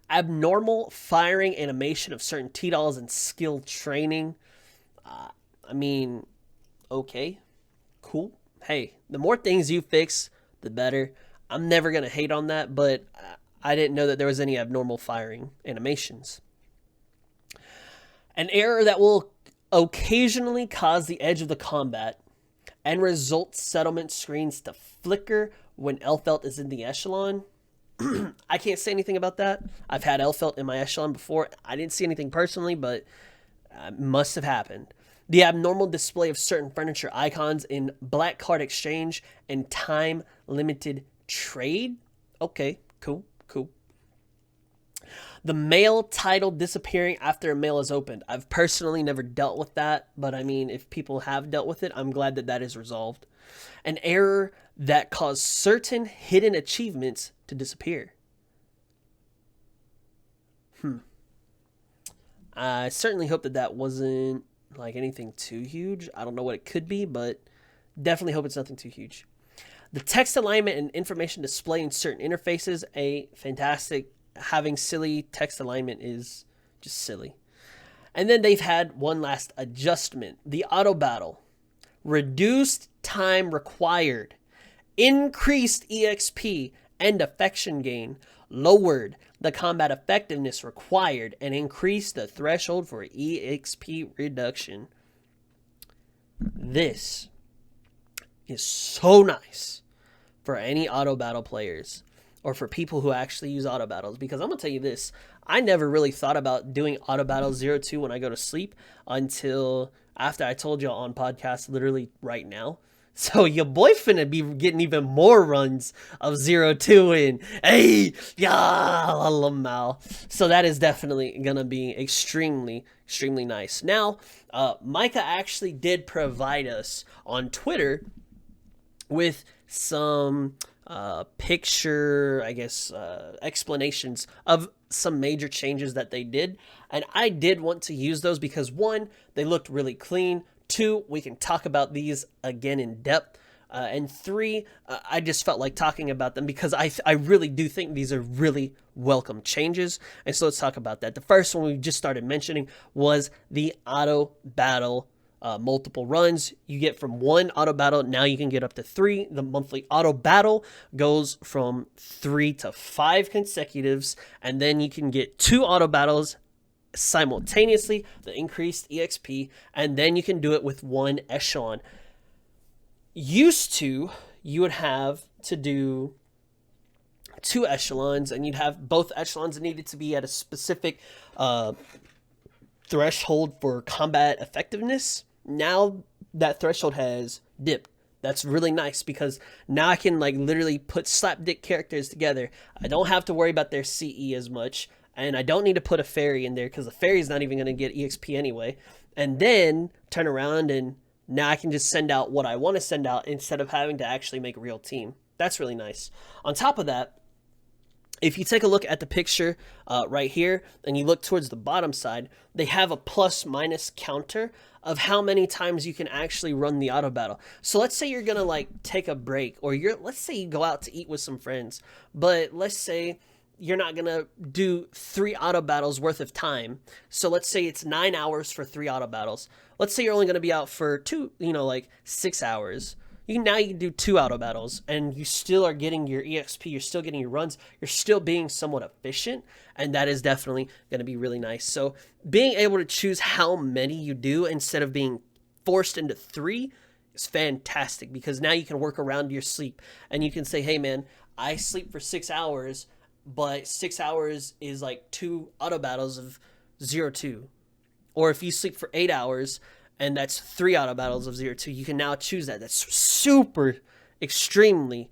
A: Abnormal firing animation of certain T-Dolls and skill training. I mean, okay, cool. Hey, the more things you fix, the better. I'm never going to hate on that, but I didn't know that there was any abnormal firing animations. An error that will occasionally cause the edge of the combat and result settlement screens to flicker when Elfelt is in the echelon. I can't say anything about that. I've had Elfelt in my echelon before. I didn't see anything personally, but it must have happened. The abnormal display of certain furniture icons in Black Card Exchange and Time Limited Trade. Okay, cool. The mail title disappearing after a mail is opened. I've personally never dealt with that, but I mean, if people have dealt with it, I'm glad that that is resolved. An error that caused certain hidden achievements to disappear. I certainly hope that that wasn't like anything too huge. I don't know what it could be, but Definitely hope it's nothing too huge. The text alignment and information display in certain interfaces, a fantastic. Having silly text alignment is just silly. And then they've had one last adjustment. The auto battle. Reduced time required. Increased EXP and affection gain. Lowered the combat effectiveness required and increased the threshold for EXP reduction. This is so nice for any auto battle players or for people who actually use auto battles, because I'm gonna tell you this, I never really thought about doing auto battle 0-2 when I go to sleep until after I told y'all on podcast literally right now. So your boy finna be getting even more runs of 0-2 in. Hey, yeah, lamau. So that is definitely gonna be extremely nice. Now, Micah actually did provide us on Twitter with some picture, I guess, explanations of some major changes that they did. And I did want to use those because, one, they looked really clean. Two, we can talk about these again in depth. And three, I just felt like talking about them because I really do think these are really welcome changes. And so let's talk about that. The first one we just started mentioning was the auto battle. Multiple runs you get from one auto battle. Now you can get up to 3. The monthly auto battle goes from 3 to 5 consecutives, and then you can get 2 auto battles simultaneously, the increased EXP, and then you can do it with 1 echelon. Used to, you would have to do 2 echelons, and you'd have both echelons needed to be at a specific threshold for combat effectiveness. Now that threshold has dipped. That's really nice because now I can like literally put slapdick characters together. I don't have to worry about their CE as much, and I don't need to put a fairy in there because the fairy's not even going to get EXP anyway. And then turn around and now I can just send out what I want to send out instead of having to actually make a real team. That's really nice. On top of that, if you take a look at the picture right here and you look towards the bottom side, they have a plus minus counter of how many times you can actually run the auto battle. So let's say you're gonna like take a break, or let's say you go out to eat with some friends, but let's say you're not gonna do 3 auto battles worth of time. So let's say it's 9 hours for 3 auto battles. Let's say you're only gonna be out for 2, like 6 hours. Now you can do 2 auto battles, and you still are getting your EXP, you're still getting your runs, you're still being somewhat efficient, and that is definitely going to be really nice. So being able to choose how many you do instead of being forced into 3 is fantastic, because now you can work around your sleep, and you can say, hey man, I sleep for 6 hours, but 6 hours is like 2 auto battles of 0-2. Or if you sleep for 8 hours, and that's 3 auto battles of 0-2. You can now choose that. That's super, extremely,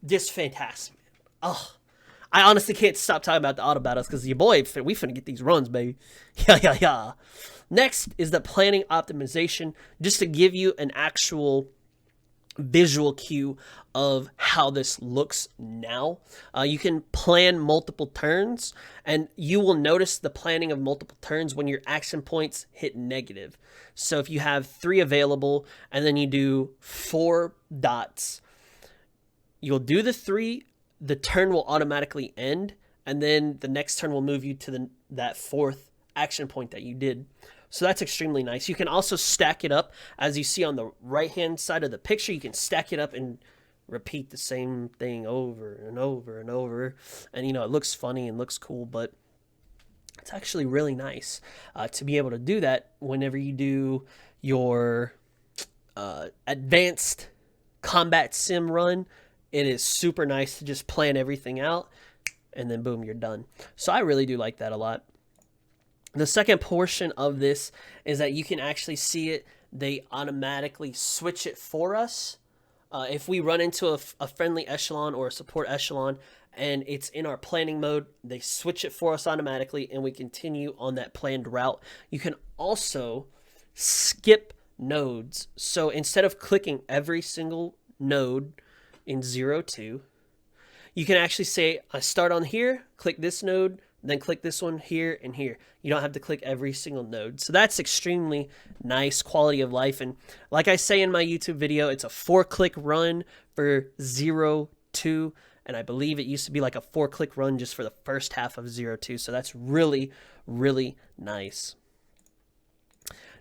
A: just fantastic. Oh, I honestly can't stop talking about the auto battles because your boy, we finna get these runs, baby. Yeah. Next is the planning optimization, just to give you an actual visual cue of how this looks now. You can plan multiple turns, and you will notice the planning of multiple turns when your action points hit negative. So if you have 3 available and then you do 4 dots, you'll do the 3, the turn will automatically end, and then the next turn will move you to that 4th action point that you did. So that's extremely nice. You can also stack it up. As you see on the right-hand side of the picture, you can stack it up and repeat the same thing over and over and over. And, it looks funny and looks cool, but it's actually really nice to be able to do that whenever you do your advanced combat sim run. It is super nice to just plan everything out, and then boom, you're done. So I really do like that a lot. The second portion of this is that you can actually see it. They automatically switch it for us. If we run into a friendly echelon or a support echelon and it's in our planning mode, they switch it for us automatically and we continue on that planned route. You can also skip nodes. So instead of clicking every single node in 0-2, you can actually say, I start on here, click this node, then click this one here and here. You don't have to click every single node. So that's extremely nice quality of life. And like I say in my YouTube video, it's a 4-click run for 0-2. And I believe it used to be like a 4-click run just for the first half of 0-2. So that's really, really nice.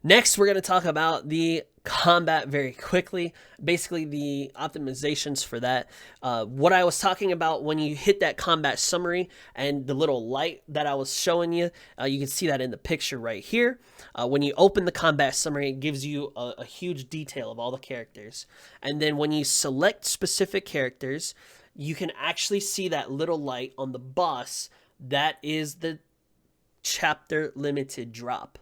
A: Next, we're going to talk about the combat very quickly. Basically, the optimizations for that. What I was talking about when you hit that combat summary and the little light that I was showing you, you can see that in the picture right here. When you open the combat summary, it gives you a huge detail of all the characters. And then when you select specific characters, you can actually see that little light on the boss. That is the chapter limited drop.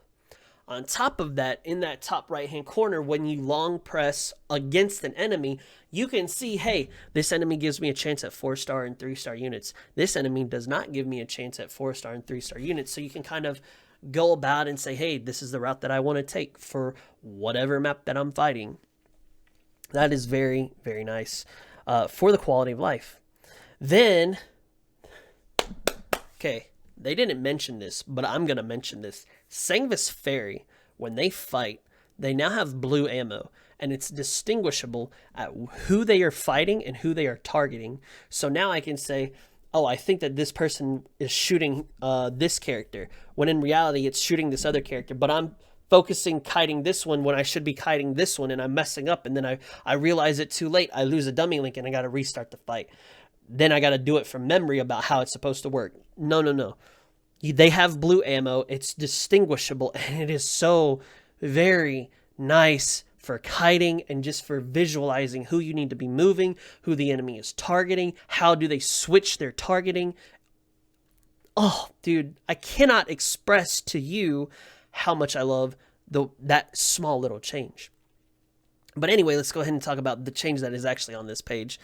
A: On top of that, in that top right hand corner, when you long press against an enemy, you can see, hey, this enemy gives me a chance at 4-star and 3-star units. This enemy does not give me a chance at 4-star and 3-star units. So you can kind of go about and say, hey, this is the route that I want to take for whatever map that I'm fighting. That is very, very nice for the quality of life. Then, okay, they didn't mention this, but I'm going to mention this. Sangvis Ferry, when they fight, they now have blue ammo, and it's distinguishable at who they are fighting and who they are targeting. So now I can say, oh, I think that this person is shooting this character, when in reality it's shooting this other character, but I'm focusing kiting this one when I should be kiting this one, and I'm messing up, and then I realize it too late. I lose a dummy link, and I got to restart the fight. Then I got to do it from memory about how it's supposed to work. No. They have blue ammo. It's distinguishable, and it is so very nice for kiting and just for visualizing who you need to be moving, who the enemy is targeting, how do they switch their targeting. Oh, dude, I cannot express to you how much I love that small little change. But anyway, let's go ahead and talk about the change that is actually on this page.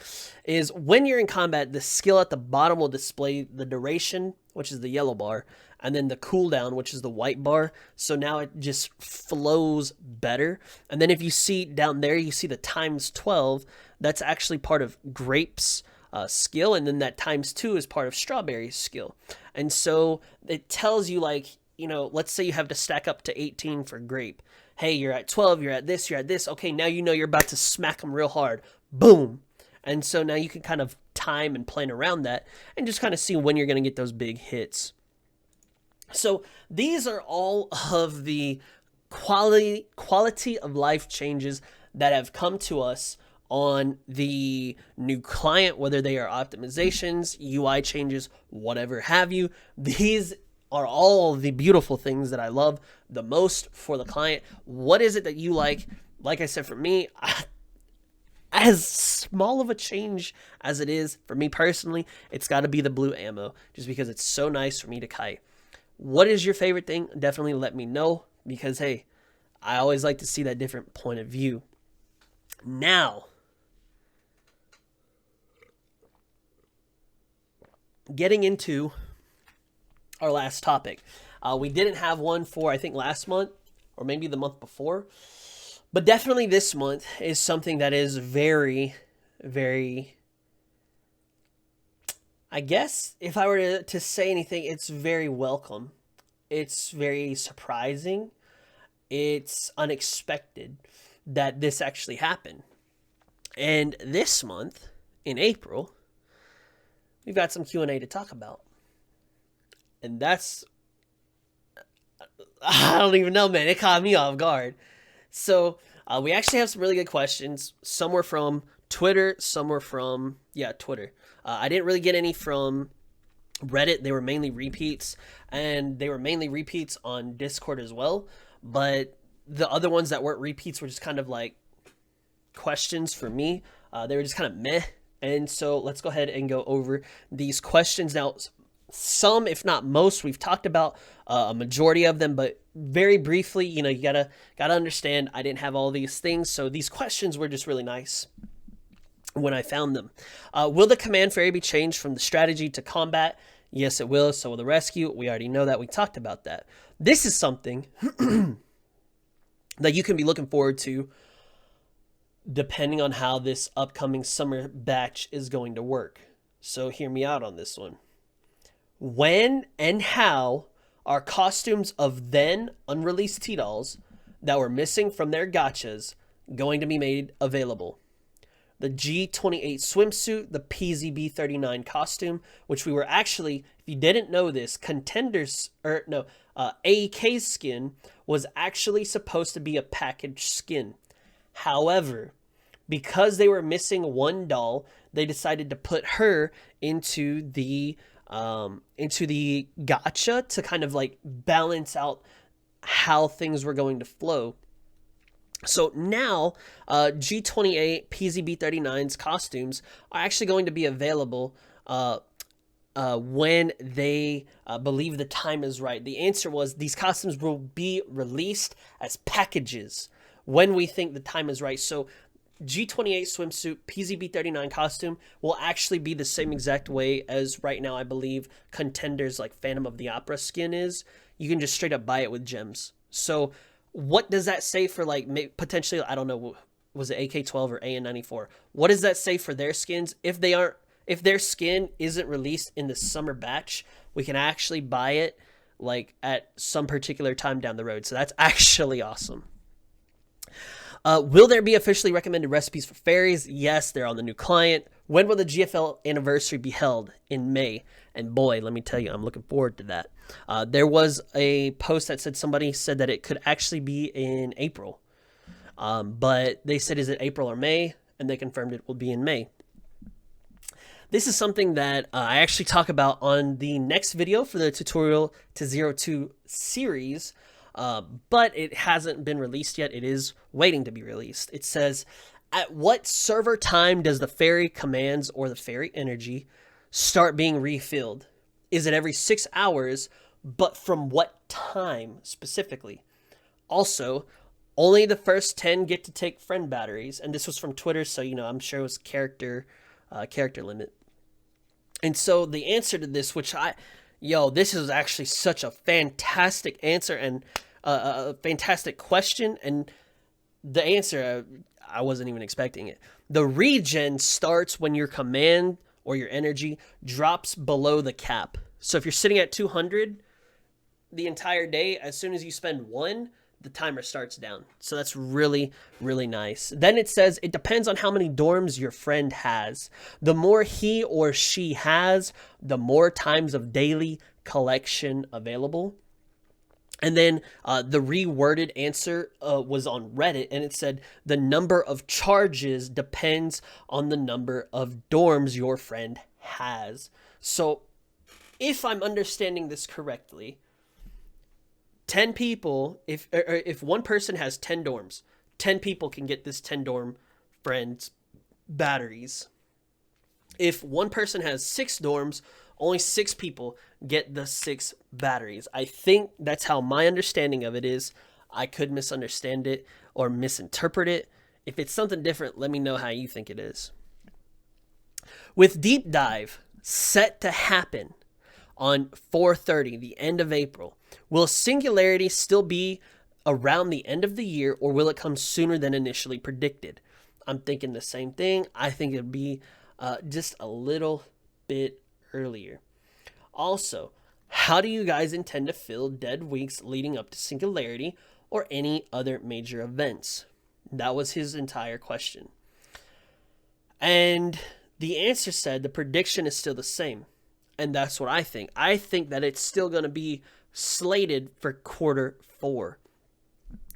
A: Is when you're in combat, the skill at the bottom will display the duration, which is the yellow bar, and then the cooldown, which is the white bar. So now it just flows better. And then if you see down there, you see the times 12. That's actually part of Grape's skill, and then that times 2 is part of Strawberry's skill. And so it tells you, like, you know, let's say you have to stack up to 18 for Grape. Hey, you're at 12, you're at this, you're at this. Okay, now you know you're about to smack them real hard. Boom. And so now you can kind of time and plan around that and just kind of see when you're going to get those big hits. So these are all of the quality of life changes that have come to us on the new client, whether they are optimizations, UI changes, whatever have you. These are all the beautiful things that I love the most for the client. What is it that you like? Like I said, for me, as small of a change as it is for me personally, it's got to be the blue ammo, just because it's so nice for me to kite. What is your favorite thing? Definitely let me know, because hey, I always like to see that different point of view. Now, getting into our last topic. We didn't have one for, I think, last month or maybe the month before, but definitely this month is something that is very, very, I guess if I were to say anything, it's very welcome. It's very surprising. It's unexpected that this actually happened. And this month, in April, we've got some Q&A to talk about. And that's, I don't even know, man. It caught me off guard. So we actually have some really good questions. Some were from Twitter. Some were from, Twitter. I didn't really get any from Reddit. They were mainly repeats. And they were mainly repeats on Discord as well. But the other ones that weren't repeats were just kind of like questions for me. They were just kind of meh. And so let's go ahead and go over these questions. Now, some, if not most, we've talked about a majority of them, but very briefly, you gotta understand I didn't have all these things, so these questions were just really nice when I found them. Will the command fairy be changed from the strategy to combat? Yes, it will. So will the rescue. We already know that. We talked about that. This is something that you can be looking forward to depending on how this upcoming summer batch is going to work. So hear me out on this one. when and how are costumes of then unreleased T-Dolls that were missing from their gachas going to be made available? The G28 swimsuit, the PZB39 costume, which we were actually, if you didn't know this, AEK's skin was actually supposed to be a packaged skin. However, because they were missing one doll, they decided to put her into the gacha to kind of like balance out how things were going to flow. So now, G28 PZB39's costumes are actually going to be available when they believe the time is right. The answer was these costumes will be released as packages when we think the time is right. So G28 swimsuit PZB39 costume will actually be the same exact way as right now, I believe, Contenders like Phantom of the Opera skin is. You can just straight up buy it with gems. So what does that say for like potentially, I don't know, was it AK-12 or AN-94? What does that say for their skins? If their skin isn't released in the summer batch, we can actually buy it like at some particular time down the road. So that's actually awesome. Will there be officially recommended recipes for fairies? Yes, they're on the new client. When will the GFL anniversary be held? In May. And boy, let me tell you, I'm looking forward to that. There was a post that said somebody said that it could actually be in April. But they said, is it April or May? And they confirmed it will be in May. This is something that I actually talk about on the next video for the Tutorial to 02 series. But it hasn't been released yet. It is waiting to be released. It says, at what server time does the fairy commands or the fairy energy start being refilled? Is it every 6 hours? But from what time specifically? Also, only the first 10 get to take friend batteries. And this was from Twitter, so I'm sure it was character limit. And so the answer to this, which this is actually such a fantastic answer and a fantastic question. And the answer, I wasn't even expecting it. The regen starts when your command or your energy drops below the cap. So if you're sitting at 200 the entire day, as soon as you spend 1, the timer starts down. So that's really, really nice. Then it says it depends on how many dorms your friend has. The more he or she has, the more times of daily collection available. And then the reworded answer was on Reddit, and it said the number of charges depends on the number of dorms your friend has. So if I'm understanding this correctly, 10 people, if one person has 10 dorms, 10 people can get this 10 dorm friend's batteries. If one person has 6 dorms, only 6 people get the 6 batteries. I think that's how my understanding of it is. I could misunderstand it or misinterpret it. If it's something different, let me know how you think it is. With Deep Dive set to happen on 4/30, the end of April, will Singularity still be around the end of the year, or will it come sooner than initially predicted? I'm thinking the same thing. I think it'd be just a little bit earlier. Also, how do you guys intend to fill dead weeks leading up to Singularity or any other major events? That was his entire question. And the answer said the prediction is still the same. And that's what I think. I think that it's still going to be slated for Q4.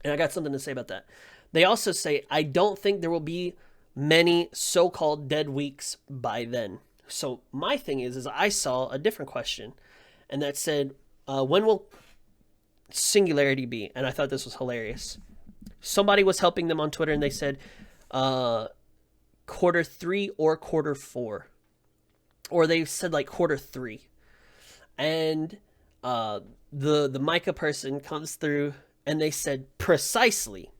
A: And I got something to say about that. They also say, I don't think there will be many so-called dead weeks by then. So my thing is I saw a different question. And that said, when will Singularity be? And I thought this was hilarious. Somebody was helping them on Twitter and they said Q3 or Q4. Or they said like Q3. And the Micah person comes through and they said precisely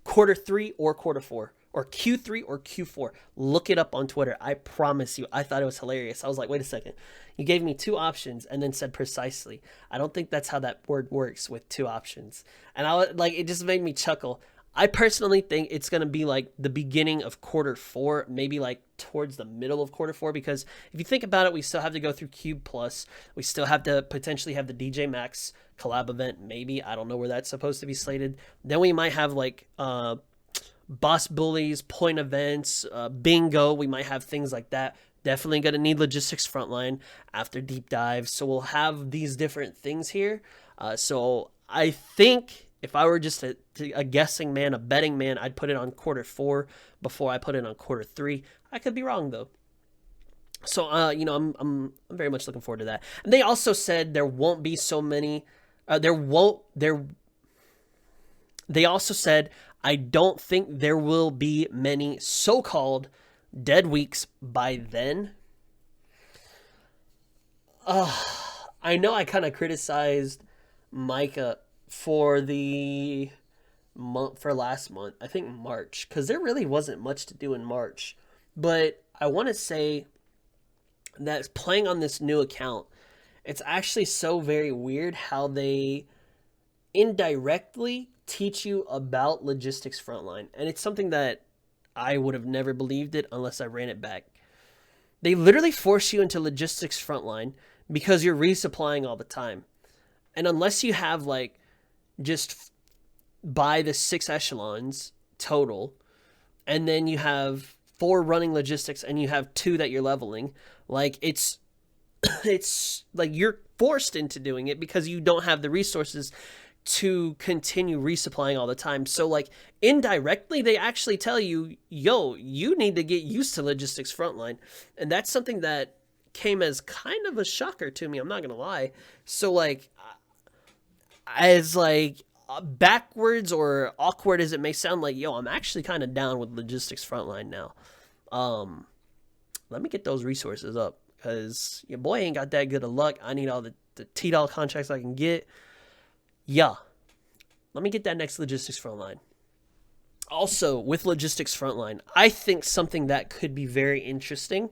A: Q3 or Q4. Or Q3 or Q4. Look it up on Twitter. I promise you. I thought it was hilarious. I was like, wait a second. You gave me 2 options and then said precisely. I don't think that's how that word works with 2 options. And it just made me chuckle. I personally think it's going to be like the beginning of quarter 4, maybe like towards the middle of quarter 4, because if you think about it, we still have to go through Cube Plus. We still have to potentially have the DJ Max collab event, maybe. I don't know where that's supposed to be slated. Then we might have like boss bullies, point events, bingo. We might have things like that. Definitely going to need logistics frontline after deep dive. So we'll have these different things here. So I think if I were just a guessing man, a betting man, I'd put it on quarter 4 before I put it on quarter 3. I could be wrong though. So I'm very much looking forward to that. And they also said there won't be so many. They also said I don't think there will be many so-called dead weeks by then. I know I kind of criticized Micah for the month for last month. I think March, because there really wasn't much to do in March. But I want to say that playing on this new account, it's actually so very weird how they indirectly teach you about logistics frontline, and it's something that I would have never believed it unless I ran it back. They literally force you into logistics frontline because you're resupplying all the time. And unless you have like just buy the 6 echelons total, and then you have 4 running logistics and you have 2 that you're leveling, like it's like you're forced into doing it because you don't have the resources to continue resupplying all the time. So like indirectly they actually tell you, yo, you need to get used to logistics frontline. And that's something that came as kind of a shocker to me, I'm not gonna lie. So like as like backwards or awkward as it may sound, like, yo, I'm actually kind of down with logistics frontline now. Let me get those resources up because your boy ain't got that good of luck. I need all the T-Doll contracts I can get. Yeah, let me get that next logistics frontline. Also, with logistics frontline, I think something that could be very interesting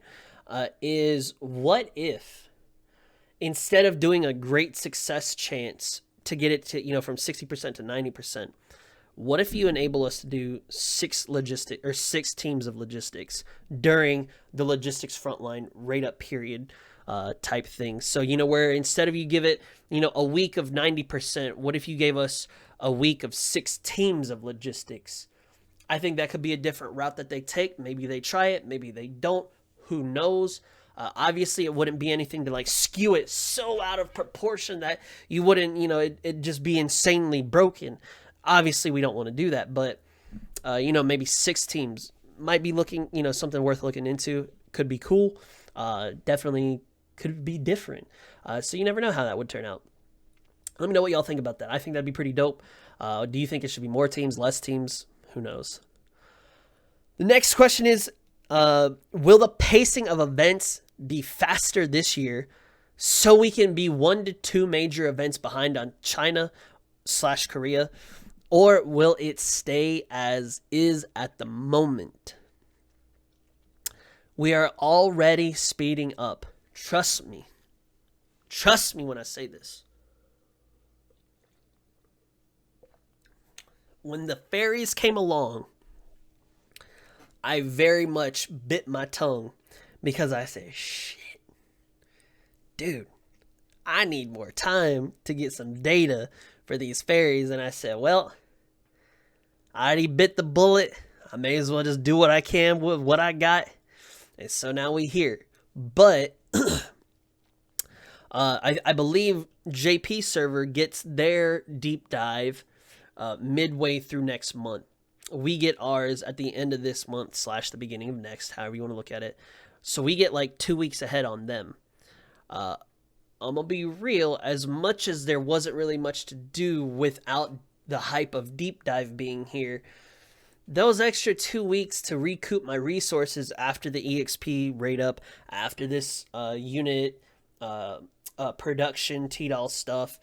A: is what if instead of doing a great success chance to get it to, from 60% to 90%, what if you enable us to do 6 teams of logistics during the logistics frontline rate up period? Type thing. So, where instead of you give it, a week of 90%, what if you gave us a week of 6 teams of logistics? I think that could be a different route that they take. Maybe they try it, maybe they don't. Who knows? Obviously, it wouldn't be anything to like skew it so out of proportion that you wouldn't, it'd just be insanely broken. Obviously, we don't want to do that, but, maybe 6 teams might be looking, something worth looking into. Could be cool. Definitely could be different. So you never know how that would turn out. Let me know what y'all think about that. I think that'd be pretty dope. Do you think it should be more teams, less teams? Who knows? The next question is, will the pacing of events be faster this year so we can be 1 to 2 major events behind on China/Korea? Or will it stay as is at the moment? We are already speeding up. Trust me. Trust me when I say this. When the fairies came along, I very much bit my tongue because I said, shit, dude, I need more time to get some data for these fairies. And I said, well, I already bit the bullet. I may as well just do what I can with what I got. And so now we here. But I believe JP server gets their deep dive midway through next month. We get ours at the end of this month / the beginning of next, however you want to look at it. So we get like 2 weeks ahead on them. I'm going to be real, as much as there wasn't really much to do without the hype of deep dive being here, those extra 2 weeks to recoup my resources after the EXP rate up, after this unit production T-Doll stuff,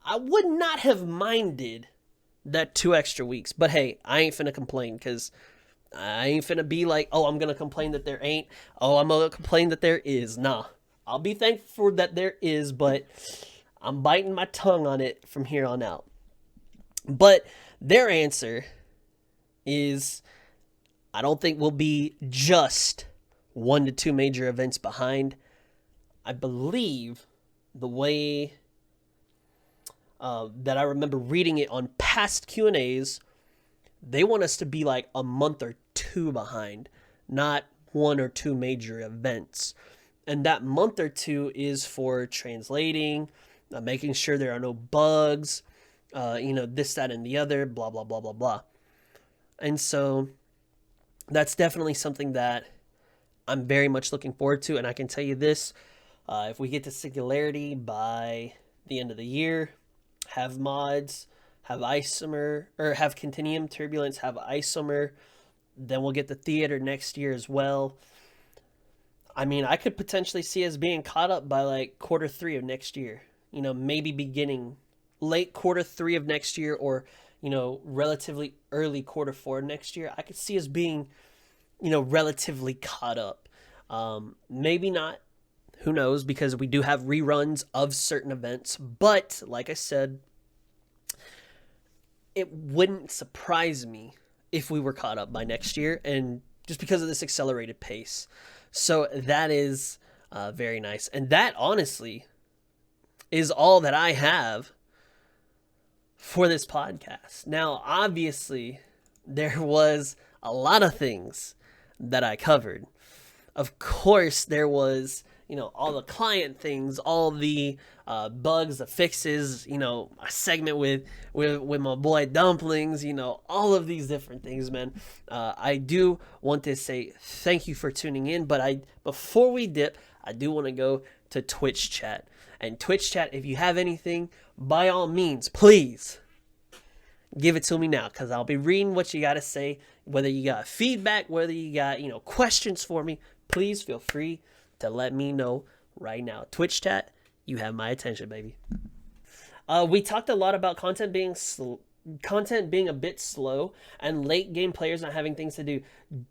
A: I would not have minded that 2 extra weeks. But hey, I ain't finna complain, because I ain't finna be like, oh, I'm gonna complain that there ain't. Oh, I'm gonna complain that there is. Nah, I'll be thankful that there is, but I'm biting my tongue on it from here on out. But their answer is I don't think we'll be just 1 to 2 major events behind. I believe the way that I remember reading it on past Q&As, they want us to be like a month or 2 behind, not 1 or 2 major events. And that month or 2 is for translating, making sure there are no bugs, this, that, and the other, blah, blah, blah, blah, blah. And so that's definitely something that I'm very much looking forward to. And I can tell you this, if we get to Singularity by the end of the year, have mods, have isomer, or have continuum turbulence, have isomer, then we'll get the theater next year as well. I mean, I could potentially see us being caught up by like Q3 of next year. Maybe beginning late Q3 of next year, or, relatively early Q4 next year. I could see us being, relatively caught up. Maybe not. Who knows? Because we do have reruns of certain events. But like I said, it wouldn't surprise me if we were caught up by next year, and just because of this accelerated pace. So that is very nice. And that, honestly, is all that I have for this podcast. Now, obviously, there was a lot of things that I covered. Of course, there was, all the client things, all the bugs, the fixes, a segment with my boy Dumplings, all of these different things, man. I do want to say thank you for tuning in, but before we dip, I do want to go to Twitch chat. And Twitch chat, if you have anything, by all means, please give it to me now, because I'll be reading what you got to say. Whether you got feedback, whether you got, questions for me, please feel free to let me know right now. Twitch chat, you have my attention, baby. We talked a lot about content being a bit slow and late game players not having things to do.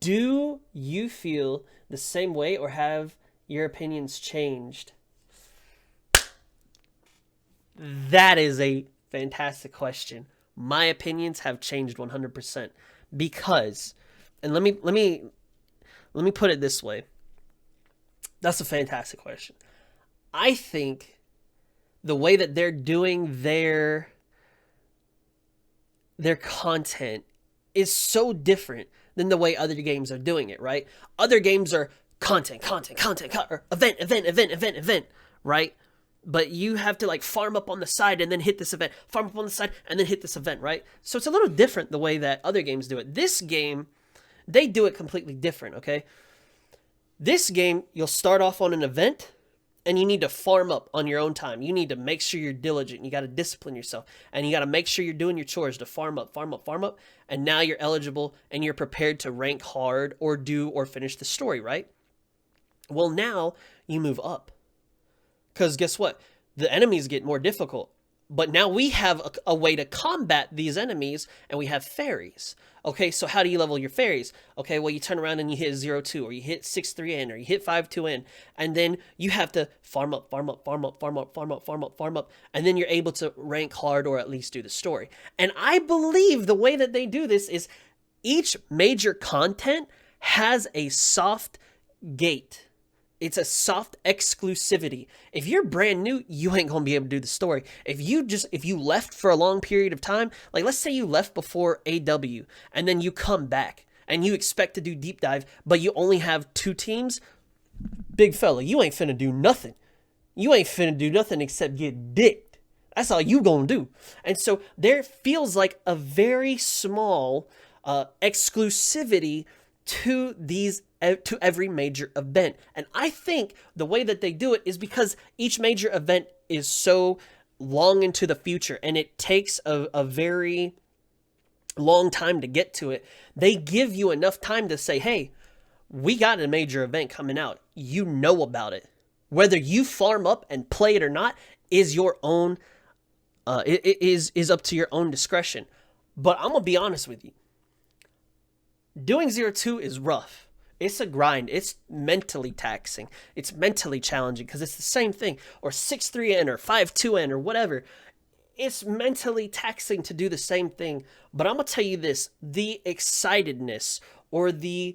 A: Do you feel the same way, or have your opinions changed? That is a fantastic question. My opinions have changed 100% because, and let me put it this way. That's a fantastic question. I think the way that they're doing their content is so different than the way other games are doing it, right? Other games are content, or event, right? But you have to like farm up on the side and then hit this event, farm up on the side and then hit this event, right? So it's a little different the way that other games do it. This game, they do it completely different, okay? This game, you'll start off on an event and you need to farm up on your own time. You need to make sure you're diligent. You got to discipline yourself, and you got to make sure you're doing your chores to farm up. And now you're eligible and you're prepared to rank hard or do or finish the story, right? Well, now you move up, because guess what? The enemies get more difficult. But now we have a way to combat these enemies, and we have fairies. Okay, so how do you level your fairies? Okay, well, you turn around and you hit 0-2, or you hit 6-3 in, or you hit 5-2 in, and then you have to farm up, and then you're able to rank hard or at least do the story. And I believe the way that they do this is each major content has a soft gate. It's a soft exclusivity. If you're brand new, you ain't going to be able to do the story. If you left for a long period of time, like let's say you left before AW and then you come back and you expect to do deep dive, but you only have 2 teams, big fella, you ain't finna do nothing. You ain't finna do nothing except get dicked. That's all you gonna do. And so there feels like a very small exclusivity to every major event. And I think the way that they do it is because each major event is so long into the future and it takes a very long time to get to it. They give you enough time to say, hey, we got a major event coming out. You know about it. Whether you farm up and play it or not is your own, it is up to your own discretion. But I'm going to be honest with you. Doing 0-2 is rough. It's a grind. It's mentally taxing. It's mentally challenging because it's the same thing. Or 6-3 in or 5-2 in or whatever. it's mentally taxing to do the same thing. But I'm gonna tell you this: the excitedness, or the,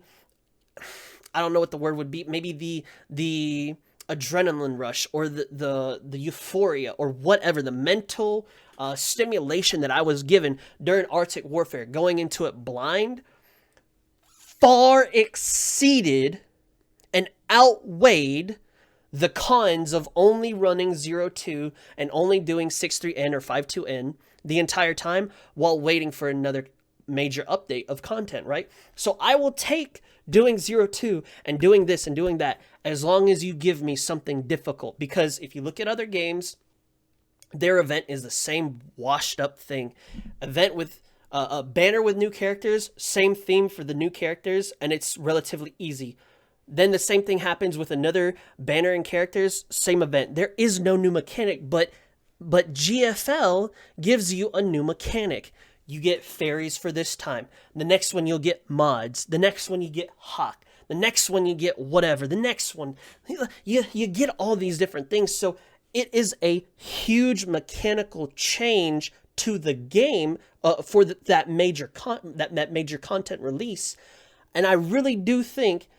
A: I don't know what the word would be, maybe the adrenaline rush, or the euphoria, or whatever, the mental stimulation that I was given during Arctic Warfare, going into it blind, far exceeded and outweighed the cons of only running 0-2 and only doing 6-3N or 5-2N the entire time while waiting for another major update of content, right? So I will take doing 0-2 and doing this and doing that as long as you give me something difficult. Because if you look at other games, their event is the same washed up thing. Event with a banner with new characters, same theme for the new characters, and it's relatively easy. Then the same thing happens with another banner and characters, same event. There is no new mechanic, but GFL gives you a new mechanic. You get fairies for this time. The next one you'll get mods. The next one you get Hawk. The next one you get whatever. The next one you get all these different things. So it is a huge mechanical change to the game for that major content release. And I really do think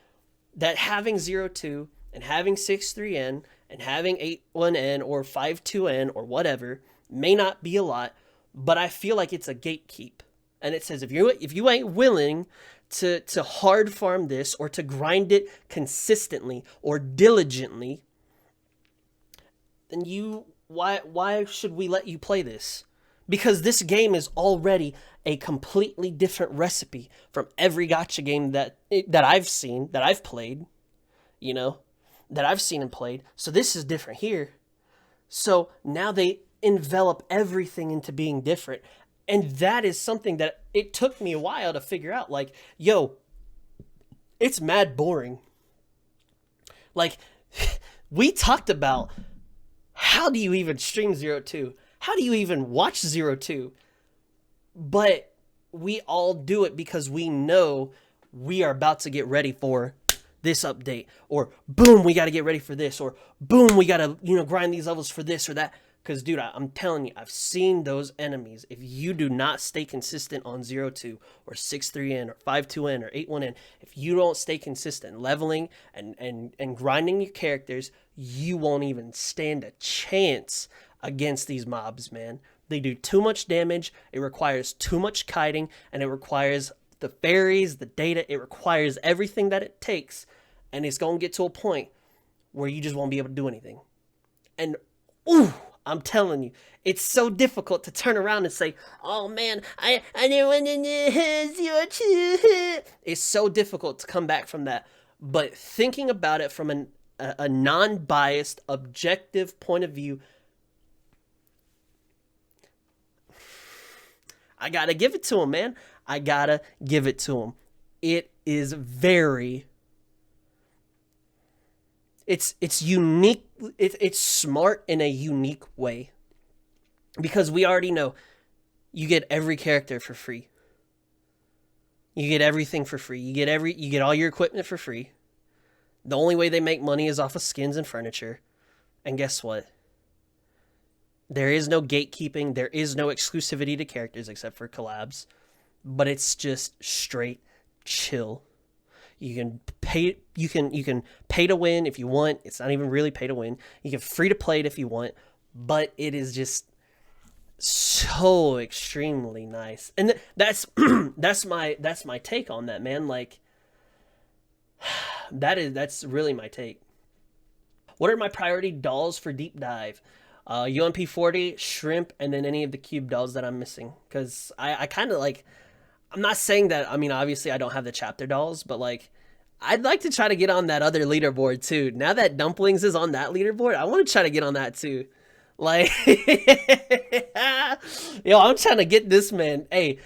A: that having 0-2 and having 6-3N and having 8-1N or 5-2N or whatever may not be a lot, but I feel like it's a gatekeep. And it says if you ain't willing to hard farm this, or to grind it consistently or diligently, then why should we let you play this? Because this game is already a completely different recipe from every gacha game that I've seen, that I've played, that I've seen and played. So this is different here. So now they envelop everything into being different. And that is something that it took me a while to figure out. Like, yo, it's mad boring. Like, we talked about, how do you even stream 0-2? How do you even watch 0-2? But we all do it because we know we are about to get ready for this update, or boom, we got to get ready for this, or boom, we got to, grind these levels for this or that. Because, dude, I'm telling you, I've seen those enemies. If you do not stay consistent on 0-2 or 6-3N or 5-2N or 8-1N, if you don't stay consistent leveling and grinding your characters, you won't even stand a chance against these mobs, man. They do too much damage, it requires too much kiting, and it requires the fairies, the data, it requires everything that it takes, and it's going to get to a point where you just won't be able to do anything. And, ooh, I'm telling you, it's so difficult to turn around and say, oh man, I didn't want to. It's so difficult to come back from that. But thinking about it from a non-biased, objective point of view, I gotta give it to him, man. I gotta give it to him. It is very... It's unique. It's smart in a unique way, because we already know you get every character for free. You get everything for free. You get all your equipment for free. The only way they make money is off of skins and furniture. And guess what? There is no gatekeeping. There is no exclusivity to characters except for collabs. But it's just straight chill. You can pay to win if you want. It's not even really pay to win. You can free to play it if you want, but it is just so extremely nice. And that's my take on that, man. Like, that's really my take. What are my priority dolls for deep dive? UMP 40, shrimp, and then any of the cube dolls that I'm missing, because I kind of like... I'm not saying that, I mean, obviously I don't have the chapter dolls, but like, I'd like to try to get on that other leaderboard too. Now that Dumplings is on that leaderboard, I want to try to get on that too. Like, yo, I'm trying to get this man. Hey,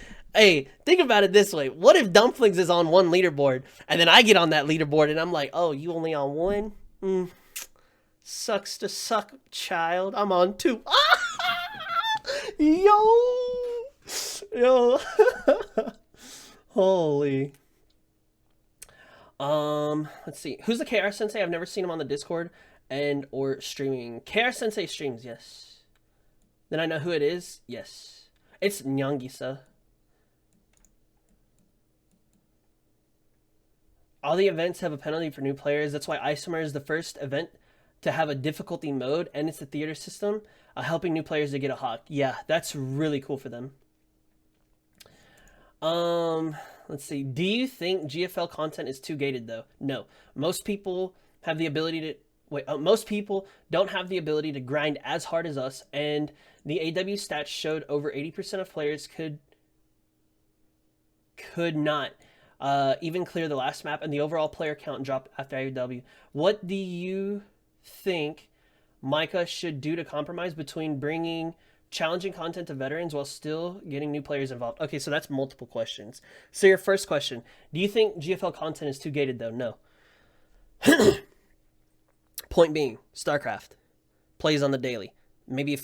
A: think about it this way. What if Dumplings is on one leaderboard and then I get on that leaderboard and I'm like, oh, you only on one? Sucks to suck, child. I'm on two. Yo. Holy. Let's see. Who's the KR Sensei? I've never seen him on the Discord and or streaming. KR Sensei streams, yes. Then I know who it is. Yes. It's Nyangisa. All the events have a penalty for new players. That's why Isomer is the first event to have a difficulty mode, and it's a theater system, helping new players to get a hawk. Yeah, that's really cool for them. Let's see. Do you think GFL content is too gated though? No. Most people have the ability to most people don't have the ability to grind as hard as us, and the AW stats showed over 80% of players could not even clear the last map, and the overall player count dropped after AW. What do you think Micah should do to compromise between bringing challenging content to veterans while still getting new players involved? Okay, so that's multiple questions. So your first question, do you think GFL content is too gated though? No. Point being, StarCraft plays on the daily. Maybe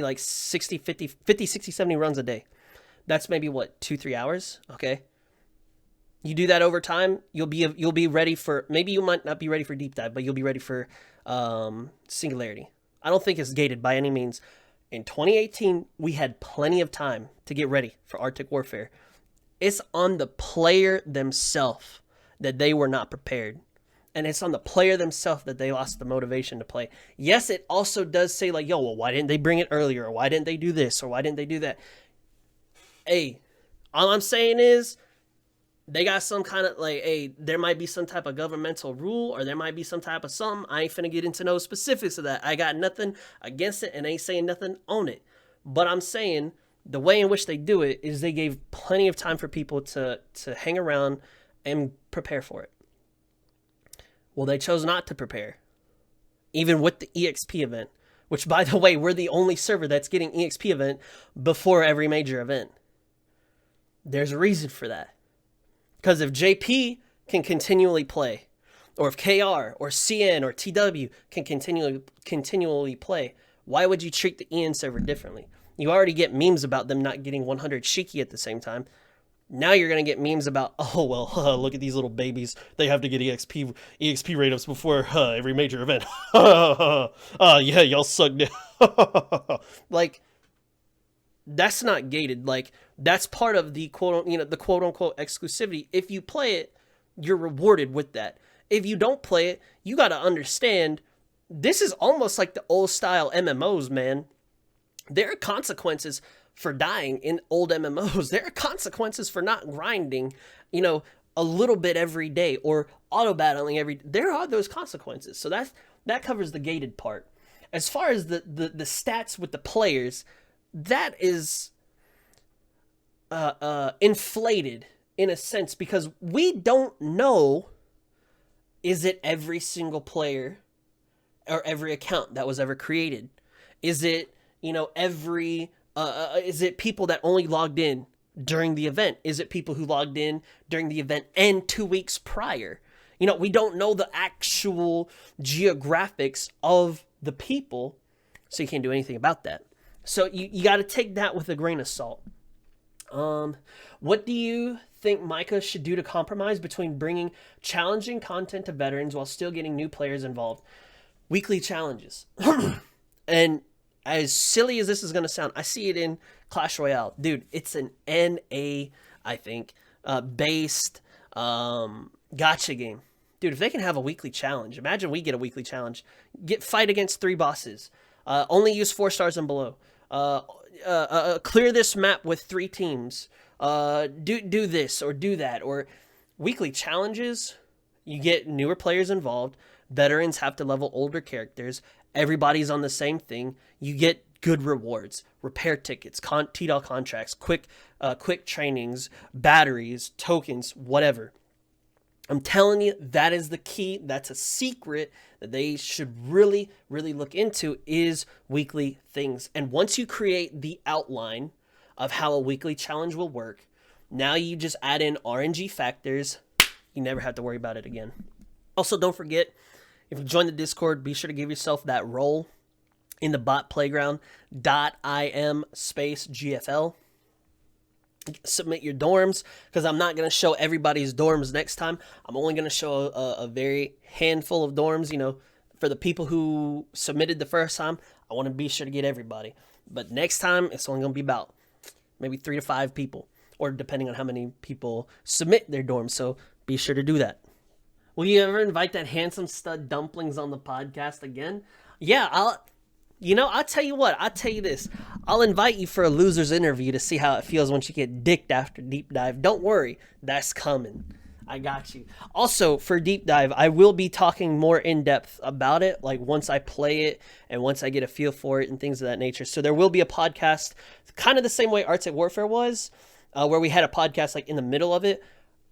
A: like 60, 60, 70 runs a day. That's maybe what, 2-3 hours? Okay. You do that over time, you'll be ready for, maybe you might not be ready for deep dive, but you'll be ready for singularity. I don't think it's gated by any means. In 2018, we had plenty of time to get ready for Arctic Warfare. It's on the player themselves that they were not prepared. And it's on the player themselves that they lost the motivation to play. Yes, it also does say like, yo, well, why didn't they bring it earlier? Or why didn't they do this? Or why didn't they do that? Hey, all I'm saying is, they got some kind of like, hey, there might be some type of governmental rule, or there might be some type of something. I ain't finna get into no specifics of that. I got nothing against it and ain't saying nothing on it. But I'm saying the way in which they do it is they gave plenty of time for people to hang around and prepare for it. Well, they chose not to prepare, even with the EXP event, which, by the way, we're the only server that's getting EXP event before every major event. There's a reason for that. Because if JP can continually play, or if KR or CN or TW can continually play, why would you treat the EN server differently? You already get memes about them not getting 100 Shiki at the same time. Now you're going to get memes about, oh, well, look at these little babies. They have to get EXP rate-ups before every major event. Yeah, y'all suck. Like, that's not gated. Like, that's part of the quote unquote exclusivity. If you play it, you're rewarded with that. If you don't play it, you got to understand this is almost like the old style MMOs, man. There are consequences for dying in old MMOs. There are consequences for not grinding, a little bit every day or auto battling every day. There are those consequences. So that covers the gated part. As far as the stats with the players, that is inflated in a sense, because we don't know, is it every single player or every account that was ever created? Is it, every is it people that only logged in during the event? Is it people who logged in during the event and 2 weeks prior? We don't know the actual geographics of the people, so you can't do anything about that. So you got to take that with a grain of salt. What do you think Micah should do to compromise between bringing challenging content to veterans while still getting new players involved? Weekly challenges. And as silly as this is going to sound, I see it in Clash Royale. Dude, it's an NA, I think, based gacha game. Dude, if they can have a weekly challenge, imagine we get a weekly challenge. Fight against 3 bosses. Only use 4 stars and below. Clear this map with 3 teams. Do this or do that. Or weekly challenges. You get newer players involved. Veterans have to level older characters. Everybody's on the same thing. You get good rewards, repair tickets, TDL contracts, quick trainings, batteries, tokens, whatever. I'm telling you, that is the key. That's a secret that they should really, really look into, is weekly things. And once you create the outline of how a weekly challenge will work, now you just add in RNG factors. You never have to worry about it again. Also, don't forget, if you join the Discord, be sure to give yourself that role in the bot playground, .im/GFL. Submit your dorms, because I'm not going to show everybody's dorms next time. I'm only going to show a very handful of dorms, For the people who submitted the first time, I want to be sure to get everybody. But next time, it's only going to be about maybe 3 to 5 people, or depending on how many people submit their dorms. So be sure to do that. Will you ever invite that handsome stud Dumplings on the podcast again? Yeah, I'll tell you what. I'll tell you this. I'll invite you for a loser's interview to see how it feels once you get dicked after Deep Dive. Don't worry. That's coming. I got you. Also, for Deep Dive, I will be talking more in depth about it, like once I play it and once I get a feel for it and things of that nature. So there will be a podcast, kind of the same way Arts at Warfare was, where we had a podcast like in the middle of it.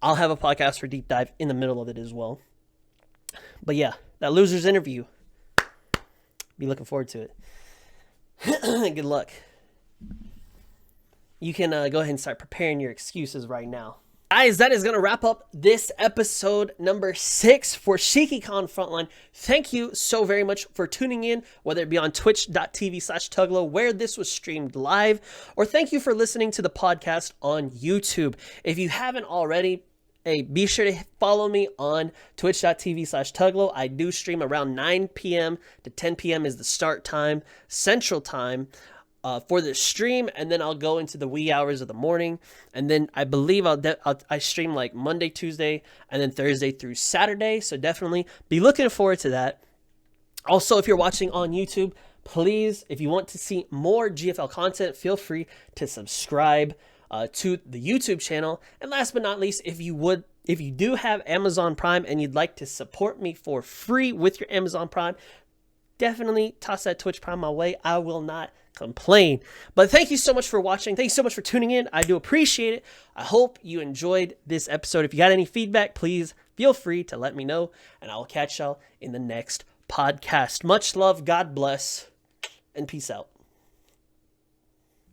A: I'll have a podcast for Deep Dive in the middle of it as well. But yeah, that loser's interview. Be looking forward to it. Good luck. You can go ahead and start preparing your excuses right now. Guys, that is going to wrap up this episode number 6 for Shikikan Frontline. Thank you so very much for tuning in, whether it be on twitch.tv/Tuglow, where this was streamed live, or thank you for listening to the podcast on YouTube. If you haven't already, hey, be sure to follow me on twitch.tv/Tuglow. I do stream around 9 p.m. to 10 p.m. is the start time, Central Time. For the stream, and then I'll go into the wee hours of the morning, and then I believe I stream like Monday, Tuesday, and then Thursday through Saturday, so definitely be looking forward to that. Also, if you're watching on YouTube, please, if you want to see more GFL content, feel free to subscribe to the YouTube channel. And last but not least, if you do have Amazon Prime and you'd like to support me for free with your Amazon Prime, definitely toss that Twitch Prime my way. I will not complain. But thank you so much for watching. Thank you so much for tuning in. I do appreciate it. I hope you enjoyed this episode. If you got any feedback, please feel free to let me know, and I will catch y'all in the next podcast. Much love, God bless, and peace out.